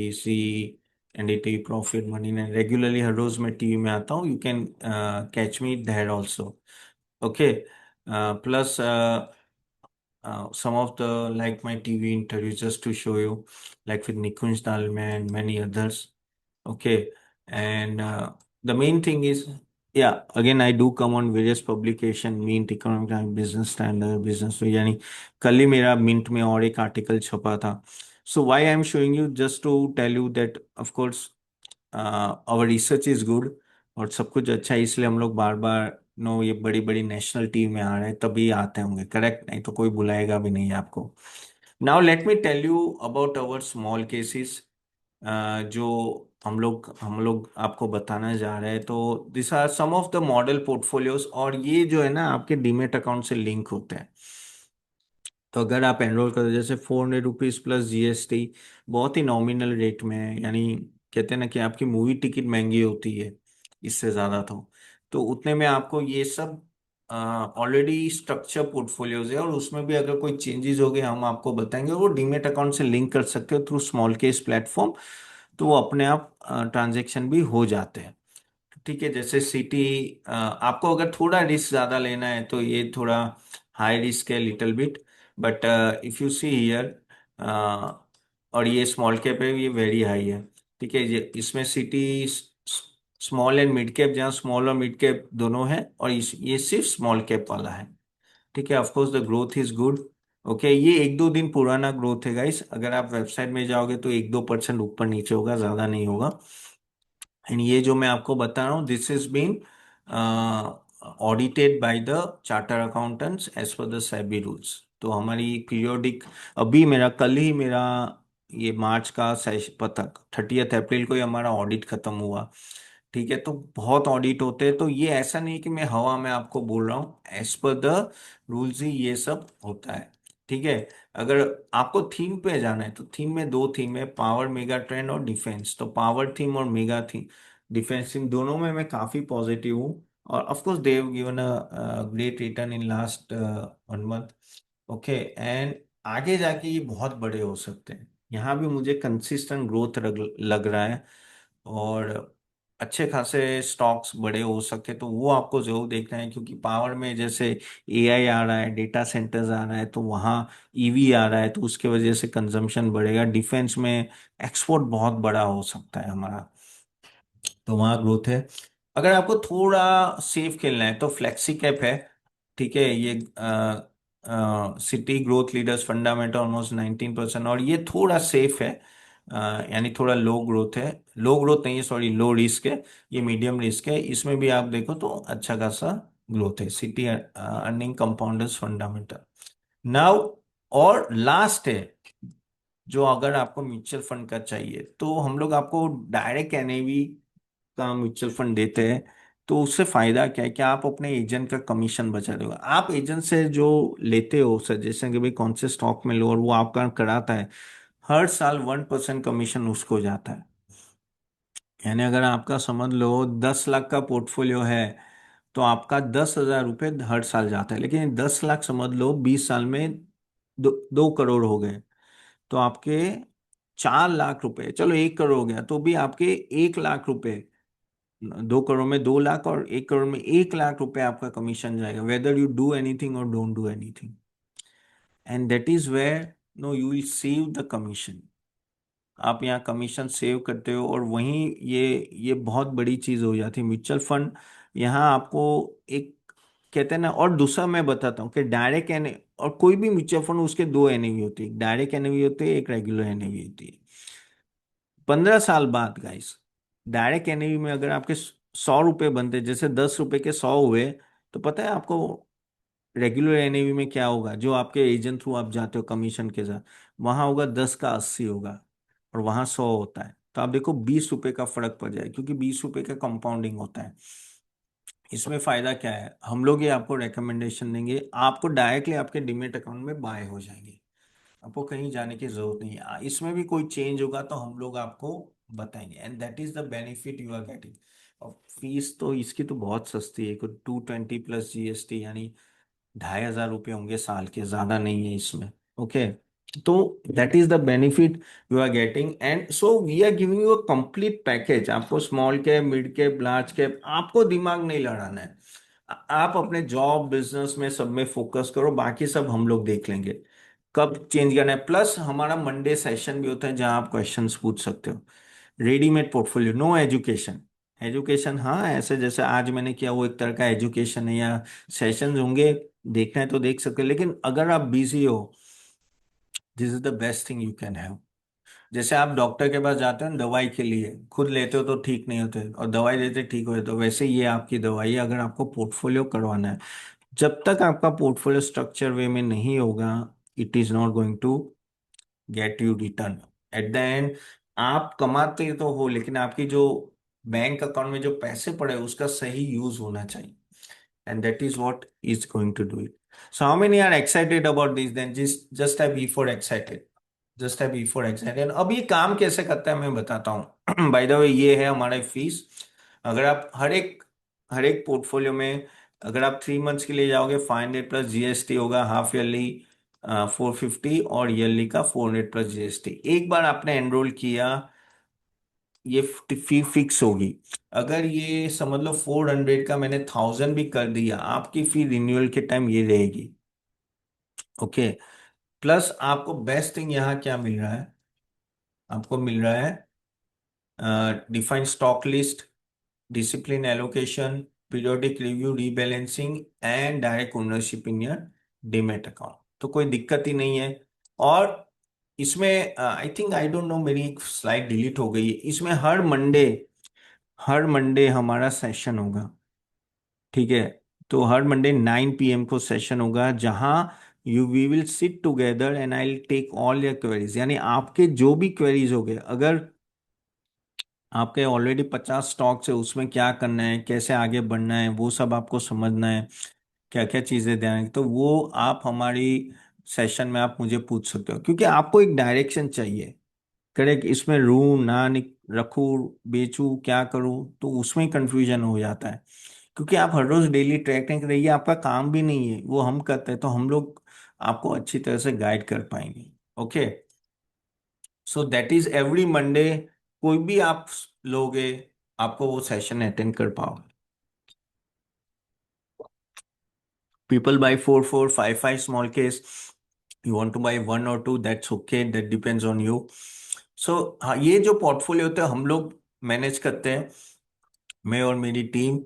NDTV, profit money. Regularly हर रोज मैं TV में आता हूँ। You can catch me there also. Okay. Plus some of the like my TV interviews just to show you, like with Nikunj Dalmia and many others. Okay, and the main thing is, yeah, again I do come on various publication, Mint, Economic Times, Business Standard, Business Week, यानी कल ही मेरा mint में और एक article छपा था। So why I'm showing you, just to tell you that of course our research is good और सब कुछ अच्छा है, इसलिए हम लोग बार बार नो ये बड़ी बड़ी नेशनल टीम में आ रहे हैं, तभी आते होंगे, करेक्ट? नहीं तो कोई बुलाएगा भी नहीं आपको। Now let me tell you about our small cases, जो हम लोग आपको बताना जा रहे हैं। तो this are some of the model portfolios, और ये जो है ना आपके डीमेट अकाउंट से लिंक होते हैं। तो अगर आप एनरोल करो, जैसे 400 रुपीज+ GST, बहुत ही नॉमिनल रेट में है, यानी कहते हैं ना कि आपकी मूवी टिकट महंगी होती है इससे ज़्यादा। तो उतने में आपको ये सब ऑलरेडी स्ट्रक्चर पोर्टफोलियोज है, और उसमें भी अगर कोई चेंजेस हो गए हम आपको बताएंगे। वो डीमेट अकाउंट से लिंक कर सकते हो थ्रू स्मॉल केस प्लेटफॉर्म, तो वो अपने आप ट्रांजेक्शन भी हो जाते हैं। ठीक है, जैसे सिटी, आपको अगर थोड़ा रिस्क ज्यादा लेना है तो ये थोड़ा हाई रिस्क है little bit, but if you see here, और ये स्मॉल कैप है, ये वेरी हाई है। ठीक है, ये इसमें city small and mid cap, जहाँ स्मॉल और मिड कैप दोनों है, और ये सिर्फ स्मॉल कैप वाला है। ठीक है, of course the growth is good. Okay, ये 1-2 दिन पुराना ग्रोथ है गाइस, अगर आप वेबसाइट में जाओगे तो 1-2% ऊपर नीचे होगा, ज्यादा नहीं होगा। एंड ये जो मैं आपको बता रहा हूँ, this is been audited by the charter accountants as per the SEBI rules. तो हमारी पीरियोडिक, अभी मेरा कल ही मेरा ये मार्च का पता 30 अप्रैल को ही हमारा ऑडिट खत्म हुआ। ठीक है, तो बहुत ऑडिट होते हैं, तो ये ऐसा नहीं कि मैं हवा में आपको बोल रहा हूँ, एज पर द रूल्स ही ये सब होता है। ठीक है, अगर आपको थीम पे जाना है, तो थीम में दो थीम है, पावर, मेगा ट्रेंड और डिफेंस। तो पावर थीम और मेगा थीम, डिफेंस थीम, दोनों में मैं काफी पॉजिटिव हूँ। और of course they have given a great return in last 1 month. Okay, and आगे जाके ये बहुत बड़े हो सकते हैं। यहाँ भी मुझे कंसिस्टेंट ग्रोथ लग रहा है, और अच्छे खासे स्टॉक्स बड़े हो सके, तो वो आपको जरूर देखना है, क्योंकि पावर में जैसे AI आ रहा है, डेटा सेंटर्स आ रहा है, तो वहाँ EV आ रहा है, तो उसके वजह से कंजम्पशन बढ़ेगा। डिफेंस में एक्सपोर्ट बहुत बड़ा हो सकता है हमारा, तो वहाँ ग्रोथ है। अगर आपको थोड़ा सेफ खेलना है तो फ्लेक्सी कैप है। ठीक है, ये city growth leaders fundamental almost 19%, और ये थोड़ा सेफ है। यानी थोड़ा लो ग्रोथ है, लो ग्रोथ नहीं है, सॉरी, लो रिस्क है। ये मीडियम रिस्क है, इसमें भी आप देखो तो अच्छा खासा ग्रोथ है। City earning compounders fundamental. Now, और लास्ट है, जो अगर आपको म्यूचुअल फंड का चाहिए, तो हम लोग आपको डायरेक्ट NAV का म्यूचुअल फंड देते हैं। तो उससे फायदा क्या है कि आप अपने एजेंट का कमीशन बचा रहे हो। आप एजेंट से जो लेते हो सजेशन कि भाई कौन से स्टॉक में लो, और वो आपका कराता है, हर साल 1% कमीशन उसको जाता है। यानी अगर आपका समझ लो 10 लाख का पोर्टफोलियो है, तो आपका 10,000 रुपये हर साल जाता है। लेकिन 10 लाख समझ लो 20 साल में 2 करोड़ हो गए, तो आपके 4 लाख रुपए, चलो 1 करोड़ हो गया, तो भी आपके 1 लाख रुपए, 2 करोड़ में 2 लाख, और 1 करोड़ में 1 लाख रुपए आपका कमीशन जाएगा, वेदर यू डू एनीथिंग और don't do anything. And that is where no you will save the commission. आप यहाँ कमीशन सेव करते हो, और वहीं ये बहुत बड़ी चीज हो जाती है। म्यूचुअल फंड यहाँ आपको एक कहते हैं ना, और दूसरा मैं बताता हूँ कि डायरेक्ट एन, और कोई भी म्यूचुअल फंड उसके दो एनएवी होती है, डायरेक्ट एनएवी होती है, एक रेगुलर एनएवी होती है। 15 साल बाद गाइस, डायरेक्ट एनएवी में अगर आपके 100 रुपए बनते, जैसे 10 रुपए के 100 हुए, तो पता है आपको रेगुलर एनएवी में क्या होगा? जो आपके एजेंट थ्रू आप जाते हो कमीशन के साथ, वहां होगा 10 का 80 होगा, और वहां 100 होता है। तो आप देखो 20 रुपए का फर्क पड़ जाए, क्योंकि 20 रुपए का कंपाउंडिंग होता है। इसमें फायदा क्या है, हम लोग ये आपको रिकमेंडेशन देंगे, आपको डायरेक्टली आपके डीमेट अकाउंट में बाय हो जाएंगे, आपको कहीं जाने की जरूरत नहीं है। इसमें भी कोई चेंज होगा तो हम लोग आपको बताएंगे, and that is the benefit you are getting. और फीस तो इसकी तो बहुत सस्ती है, 220 प्लस जीएसटी, यानी 2,500 रुपये होंगे साल के, ज्यादा नहीं है इसमें। ओके, तो that is the benefit you are getting, and so we are giving you a complete package. आपको small cap, mid cap, large cap, आपको दिमाग नहीं लड़ाना है। आप अपने जॉब बिजनेस में सब में फोकस करो, बाकी सब हम लोग देख लेंगे कब चेंज करना है। प्लस हमारा मंडे सेशन भी होता है जहां आप क्वेश्चंस पूछ सकते हो। Readymade portfolio, no education. Education हाँ, ऐसे जैसे आज मैंने किया वो एक तरह का एजुकेशन है, या सेशंस होंगे, देखना है तो देख सकते हो। लेकिन अगर आप बिजी हो, this is the best thing you can have. जैसे आप डॉक्टर के पास जाते हो ना दवाई के लिए, खुद लेते हो तो ठीक नहीं होते, और दवाई देते ठीक हो जाते हो, वैसे ही ये आपकी दवाई है अगर आपको पोर्टफोलियो करवाना है। जब तक आपका पोर्टफोलियो स्ट्रक्चर वे में नहीं होगा, it is not going to get you return at the end. आप कमाते तो हो, लेकिन आपकी जो बैंक अकाउंट में जो पैसे पड़े उसका सही यूज होना चाहिए, and that is what is going to do it. So how many are excited about this? Then just type E for excited. Just type E for excited. अब ये काम कैसे करता है मैं बताता हूँ। बाय द वे, ये है हमारा फीस। अगर आप हर एक पोर्टफोलियो में, अगर आप 3 मंथ्स के लिए जाओगे, 500 प्लस जीएसटी होगा, हाफ ईयरली 450, और ईयरली का 400 प्लस जीएसटी। एक बार आपने एनरोल किया, ये फी फिक्स होगी। अगर ये समझ लो 400 का मैंने 1000 भी कर दिया, आपकी फी रिन्यूअल के टाइम ये रहेगी। ओके, प्लस आपको बेस्ट थिंग यहाँ क्या मिल रहा है, आपको मिल रहा है defined stock list, discipline allocation, periodic review, rebalancing, and direct ownership in your demat account. तो कोई दिक्कत ही नहीं है। और इसमें I think, I don't know, मेरी एक स्लाइड डिलीट हो गई है। इसमें हर मंडे हमारा सेशन होगा, ठीक है? तो हर मंडे 9 PM को सेशन होगा, जहां we will sit together and I will take all your queries. यानी आपके जो भी क्वेरीज हो गए, अगर आपके ऑलरेडी 50 स्टॉक्स है, उसमें क्या करना है, कैसे आगे बढ़ना है, वो सब आपको समझना है, क्या क्या चीजें ध्यान रखनी, तो वो आप हमारी सेशन में आप मुझे पूछ सकते हो, क्योंकि आपको एक डायरेक्शन चाहिए। करेक्ट, इसमें रू ना रखूं, बेचूं, क्या करूं, तो उसमें कंफ्यूजन हो जाता है। क्योंकि आप हर रोज डेली ट्रैक नहीं करेंगे, आपका काम भी नहीं है, वो हम करते हैं, तो हम लोग आपको अच्छी तरह से गाइड कर पाएंगे। Okay, so that is every Monday. कोई भी आप लोगे, आपको वो सेशन अटेंड कर पाओगे। People buy 4, 4, 5, 5 small case. You want to buy one or two, that's okay, that depends on you. So हाँ, ये जो पोर्टफोलियो होते हैं हम लोग मैनेज करते हैं, मैं और मेरी टीम,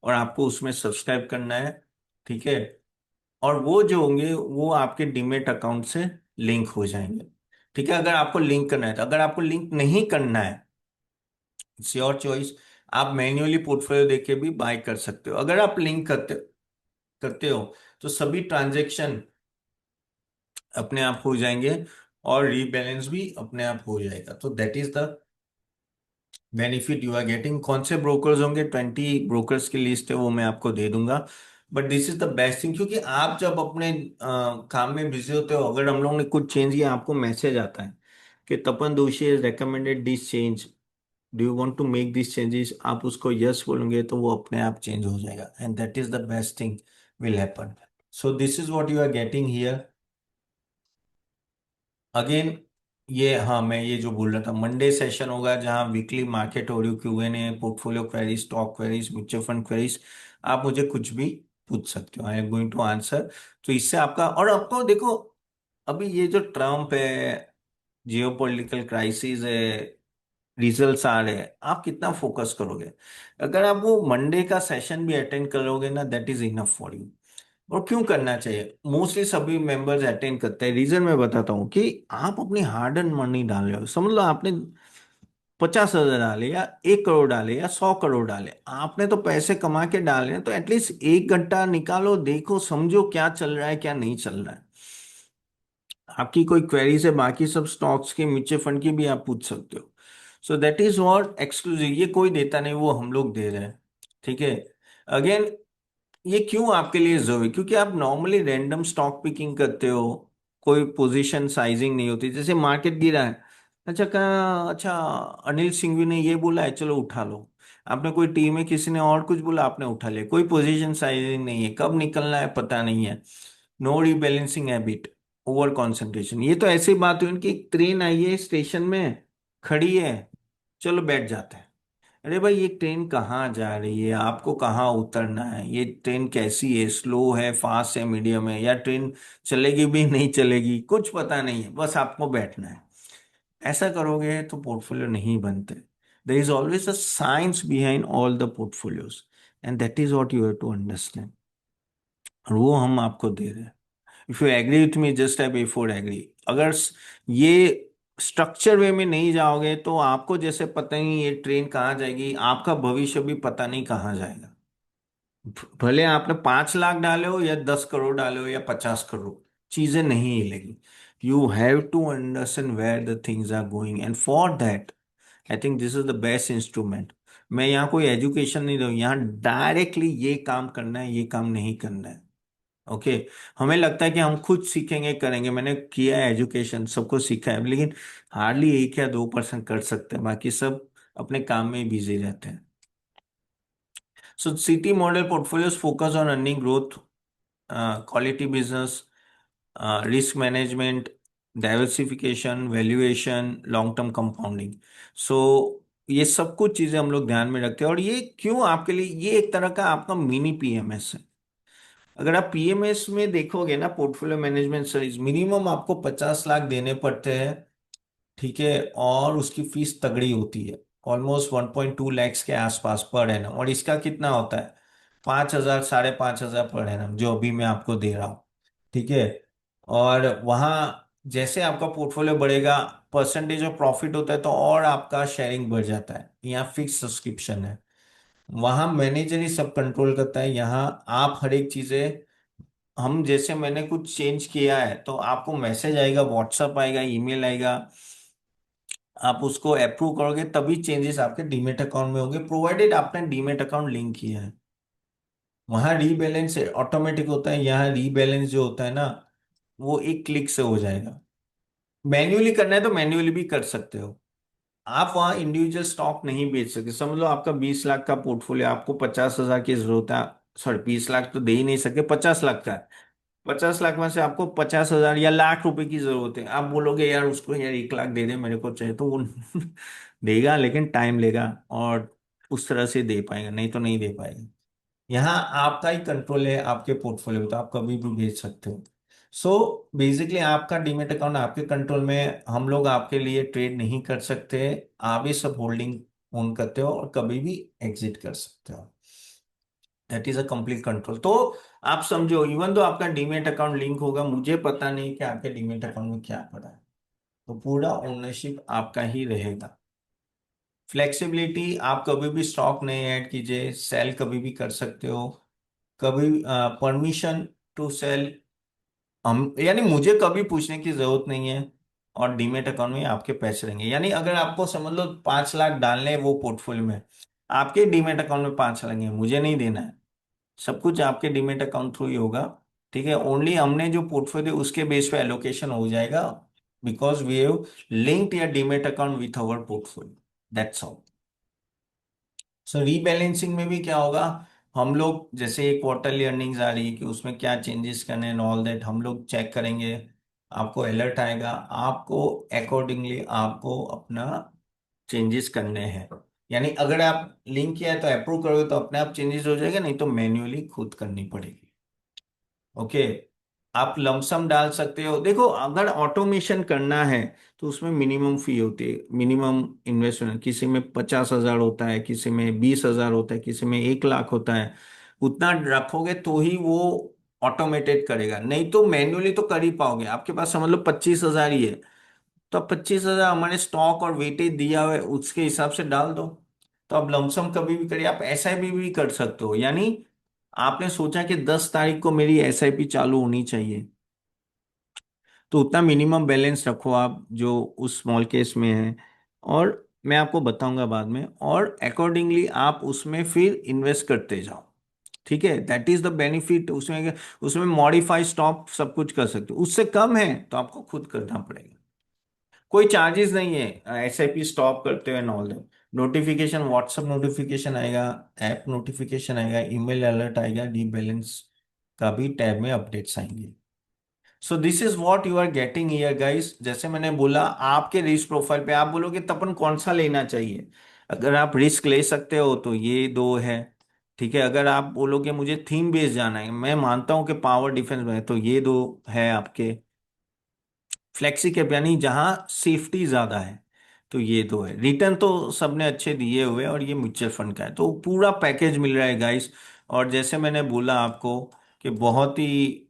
और आपको उसमें सब्सक्राइब करना है, ठीक है? और वो जो होंगे वो आपके डीमेट अकाउंट से लिंक हो जाएंगे, ठीक है? अगर आपको लिंक करना है, तो अगर आपको लिंक नहीं करना है, इट्स योर चॉइस। आप मैन्युअली पोर्टफोलियो देख के भी बाय कर सकते हो। अगर आप लिंक करते करते हो, तो सभी ट्रांजेक्शन अपने आप हो जाएंगे, और रीबैलेंस भी अपने आप हो जाएगा। तो that is the benefit you are getting. कौन से ब्रोकर्स होंगे, 20 ब्रोकर्स की लिस्ट है, वो मैं आपको दे दूंगा। But this is the best thing, क्योंकि आप जब अपने काम में बिजी होते हो, अगर हम लोग ने कुछ चेंज किया, आपको मैसेज आता है कि Tapan Doshi has recommended this change, do you want to make this changes, आप उसको यस बोलेंगे तो वो अपने आप चेंज हो जाएगा, and that is the best thing will happen. So this is what you are getting here. Again, ये हाँ, मैं ये जो बोल रहा था, मंडे सेशन होगा जहाँ weekly market overview, Q&A, portfolio queries, stock queries, mutual fund queries, आप मुझे कुछ भी पूछ सकते हो, I am going to answer. तो इससे आपका, और आपको देखो, अभी ये जो ट्रम्प है, जियोपॉलिटिकल क्राइसिस है, रिजल्ट्स आ रहे हैं, आप कितना फोकस करोगे? अगर आप वो मंडे का सेशन भी अटेंड करोगे ना, that is enough for you. और क्यों करना चाहिए? मोस्टली सभी मेंबर्स अटेंड करते हैं, रीजन मैं बताता हूँ कि आप अपनी हार्ड एंड मनी डाल रहे हो। समझ लो आपने 50,000 डाले या 1 करोड़ डाले या 100 करोड़ डाले, आपने तो पैसे कमा के डाले हैं, तो एटलीस्ट 1 घंटा निकालो, देखो, समझो क्या चल रहा है क्या नहीं चल रहा है। आपकी कोई क्वेरीज है बाकी सब स्टॉक्स के, म्यूचुअल फंड की भी, आप पूछ सकते हो। So that is what exclusive, ये कोई देता नहीं, वो हम लोग दे रहे हैं। ठीक है। अगेन, ये क्यों आपके लिए जरूरी? क्योंकि आप नॉर्मली रैंडम स्टॉक पिकिंग करते हो, कोई पोजीशन साइजिंग नहीं होती। जैसे मार्केट गिरा है, अच्छा कहा, अच्छा अनिल सिंघवी ने ये बोला है, चलो उठा लो। आपने कोई टीम में किसी ने और कुछ बोला, आपने उठा लिया। कोई पोजीशन साइजिंग नहीं है, कब निकलना है पता नहीं है। No rebalancing habit, over concentration. ये तो ऐसी बात हुई कि एक ट्रेन आई है स्टेशन में, खड़ी है, चलो बैठ जाते हैं। अरे भाई, ये ट्रेन कहाँ जा रही है, आपको कहाँ उतरना है, ये ट्रेन कैसी है, स्लो है, फास्ट है, मीडियम है, या ट्रेन चलेगी भी नहीं चलेगी, कुछ पता नहीं है, बस आपको बैठना है। ऐसा करोगे तो पोर्टफोलियो नहीं बनते। There is always a science behind all the portfolios, and that is what you have to understand. और वो हम आपको दे रहे हैं। If you agree with me, just I before agree. अगर ये स्ट्रक्चर वे में नहीं जाओगे तो आपको जैसे पता नहीं ये ट्रेन कहाँ जाएगी, आपका भविष्य भी पता नहीं कहाँ जाएगा। भले आपने 5 लाख डाले हो या 10 करोड़ डाले हो या 50 करोड़, चीजें नहीं हिलेगी। You have to understand where the things are going, and for that I think this is the best instrument. मैं यहाँ कोई एजुकेशन नहीं दूँ, यहाँ डायरेक्टली ये काम करना है, ये काम नहीं करना है। ओके। हमें लगता है कि हम खुद सीखेंगे करेंगे, मैंने किया है एजुकेशन, सबको सीखा है, लेकिन हार्डली 1 या 2% कर सकते हैं, बाकी सब अपने काम में ही बिजी रहते हैं। So city model portfolios focus on earning growth, quality business, risk management, diversification, valuation, long term compounding. So ये सब कुछ चीजें हम लोग ध्यान में रखते हैं, और ये क्यों आपके लिए, ये एक तरह का आपका मिनी पीएमएस है। अगर आप पीएमएस में देखोगे ना, पोर्टफोलियो मैनेजमेंट सर्विस, मिनिमम आपको 50 लाख देने पड़ते हैं। ठीक है। और उसकी फीस तगड़ी होती है, ऑलमोस्ट 1.2 लैक्स के आसपास पर एनम। और इसका कितना होता है? 5,000, 5,500 पर एनम, जो अभी मैं आपको दे रहा हूँ। ठीक है। और वहाँ जैसे आपका पोर्टफोलियो बढ़ेगा, परसेंटेज ऑफ प्रॉफिट होता है, तो और आपका शेयरिंग बढ़ जाता है। यहाँ फिक्स सब्सक्रिप्शन है, वहां मैनेजर ही सब कंट्रोल करता है। यहाँ आप हर एक चीजें, हम जैसे मैंने कुछ चेंज किया है तो आपको मैसेज आएगा, व्हाट्सएप आएगा, ईमेल आएगा, आप उसको अप्रूव करोगे तभी चेंजेस आपके डीमेट अकाउंट में होंगे, प्रोवाइडेड आपने डीमेट अकाउंट लिंक किया है। वहां रीबैलेंस ऑटोमेटिक होता है, यहाँ रीबैलेंस जो होता है ना, वो एक क्लिक से हो जाएगा। मैन्युअली करना है तो मैन्युअली भी कर सकते हो। आप वहां इंडिविजुअल स्टॉक नहीं बेच सकते। समझ लो आपका 20 लाख का पोर्टफोलियो, आपको 50,000 की जरूरत है, सॉरी 20 लाख तो दे ही नहीं सकते, 50 लाख का है। 50 लाख में से आपको 50,000 या लाख रुपए की जरूरत है, आप बोलोगे यार उसको, यार 1 लाख दे दे मेरे को चाहिए, तो वो देगा, लेकिन टाइम लेगा, और उस तरह से दे पाएगा, नहीं तो नहीं दे पाएगा। यहाँ आपका ही कंट्रोल है आपके पोर्टफोलियो, तो आप कभी भी भेज सकते हो। सो बेसिकली आपका डीमेट अकाउंट आपके कंट्रोल में है, हम लोग आपके लिए ट्रेड नहीं कर सकते। आप ही सब होल्डिंग ओन करते हो और कभी भी एग्जिट कर सकते हो। That is a complete control. तो आप समझो, इवन तो आपका डीमेट अकाउंट लिंक होगा, मुझे पता नहीं कि आपके डीमेट अकाउंट में क्या पड़ा है, तो पूरा ओनरशिप आपका ही रहेगा। फ्लेक्सिबिलिटी, आप कभी भी स्टॉक नहीं ऐड कीजिए, सेल कभी भी कर सकते हो, कभी परमिशन टू सेल, हम यानी मुझे कभी पूछने की जरूरत नहीं है। और डीमेट अकाउंट में आपके पैसे रहेंगे, यानी अगर आपको समझ लो 5 लाख डालने हैं वो पोर्टफोलियो में, आपके डीमेट अकाउंट में 5 लाख है, मुझे नहीं देना है। सब कुछ आपके डीमेट अकाउंट थ्रू ही होगा। ठीक है। ओनली हमने जो पोर्टफोलियो उसके बेस पे एलोकेशन हो जाएगा, बिकॉज वी हैव लिंक्ड या demat account with our portfolio, that's all. So rebalancing में भी क्या होगा, हम लोग जैसे एक क्वार्टरली अर्निंग्स आ रही है कि उसमें क्या चेंजेस करने हैं, ऑल दैट हम लोग चेक करेंगे। आपको अलर्ट आएगा, आपको अकॉर्डिंगली आपको अपना चेंजेस करने हैं। यानी अगर आप लिंक किया है तो अप्रूव करोगे तो अपने आप चेंजेस हो जाएगा, नहीं तो मैन्युअली खुद करनी पड़ेगी। ओके। आप लमसम डाल सकते हो। देखो अगर ऑटोमेशन करना है तो उसमें मिनिमम फी होती है, मिनिमम इन्वेस्टमेंट, किसी में 50,000 होता है, किसी में 20,000 होता है, किसी में 1 लाख होता है। उतना रखोगे तो ही वो ऑटोमेटेड करेगा, नहीं तो मैन्युअली तो कर ही पाओगे। आपके पास समझ लो 25,000 ही है, तो अब 25,000 हमारे स्टॉक और वेटेज दिया हुआ है उसके हिसाब से डाल दो। तो आप लमसम कभी भी करिए, आप एसआईपी भी कर सकते हो। यानी आपने सोचा कि 10 तारीख को मेरी एसआईपी चालू होनी चाहिए, तो उतना मिनिमम बैलेंस रखो आप जो उस स्मॉल केस में है, और मैं आपको बताऊंगा बाद में, और अकॉर्डिंगली आप उसमें फिर इन्वेस्ट करते जाओ। ठीक है, दैट इज द बेनिफिट उसमें। उसमें मॉडिफाई स्टॉप सब कुछ कर सकते हो, उससे कम है तो आपको खुद करना पड़ेगा। कोई चार्जेस नहीं है एसआईपी स्टॉप करते हुए, all that. Notification, WhatsApp notification आएगा, ऐप नोटिफिकेशन आएगा, ईमेल अलर्ट आएगा, डी बैलेंस का भी टैब में अपडेट्स आएंगे। So this is what you are getting here guys. जैसे मैंने बोला, आपके रिस्क प्रोफाइल पे आप बोलोगे तपन कौन सा लेना चाहिए। अगर आप रिस्क ले सकते हो तो ये दो है। ठीक है, अगर आप बोलोगे मुझे थीम बेस्ड जाना है, मैं मानता हूं कि पावर डिफेंस में है, तो ये दो है आपके। फ्लेक्सी कैप यानी जहां सेफ्टी ज्यादा है, तो ये दो है। रिटर्न तो सबने अच्छे दिए हुए हैं, और ये म्यूचुअल फंड का है, तो पूरा पैकेज मिल रहा है गाइस। और जैसे मैंने बोला आपको कि बहुत ही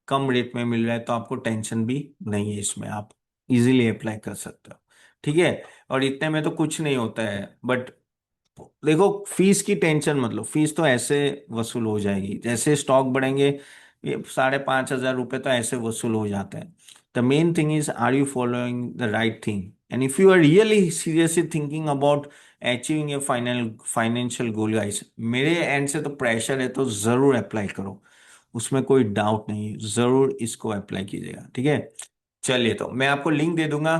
कम रेट में मिल रहा है, तो आपको टेंशन भी नहीं है इसमें, आप इजीली अप्लाई कर सकते हो। ठीक है, और इतने में तो कुछ नहीं होता है, बट देखो फीस की टेंशन मत लो, फीस तो ऐसे वसूल हो जाएगी, जैसे स्टॉक बढ़ेंगे ये 5,500 रुपये तो ऐसे वसूल हो जाते हैं। The main thing is, are you following the right thing, and if you are really seriously thinking about achieving a financial goal guys, मेरे एंड से तो प्रेशर है, तो जरूर अप्लाई करो। उसमें कोई डाउट नहीं है, जरूर इसको अप्लाई कीजिएगा। ठीक है, चलिए तो मैं आपको लिंक दे दूंगा।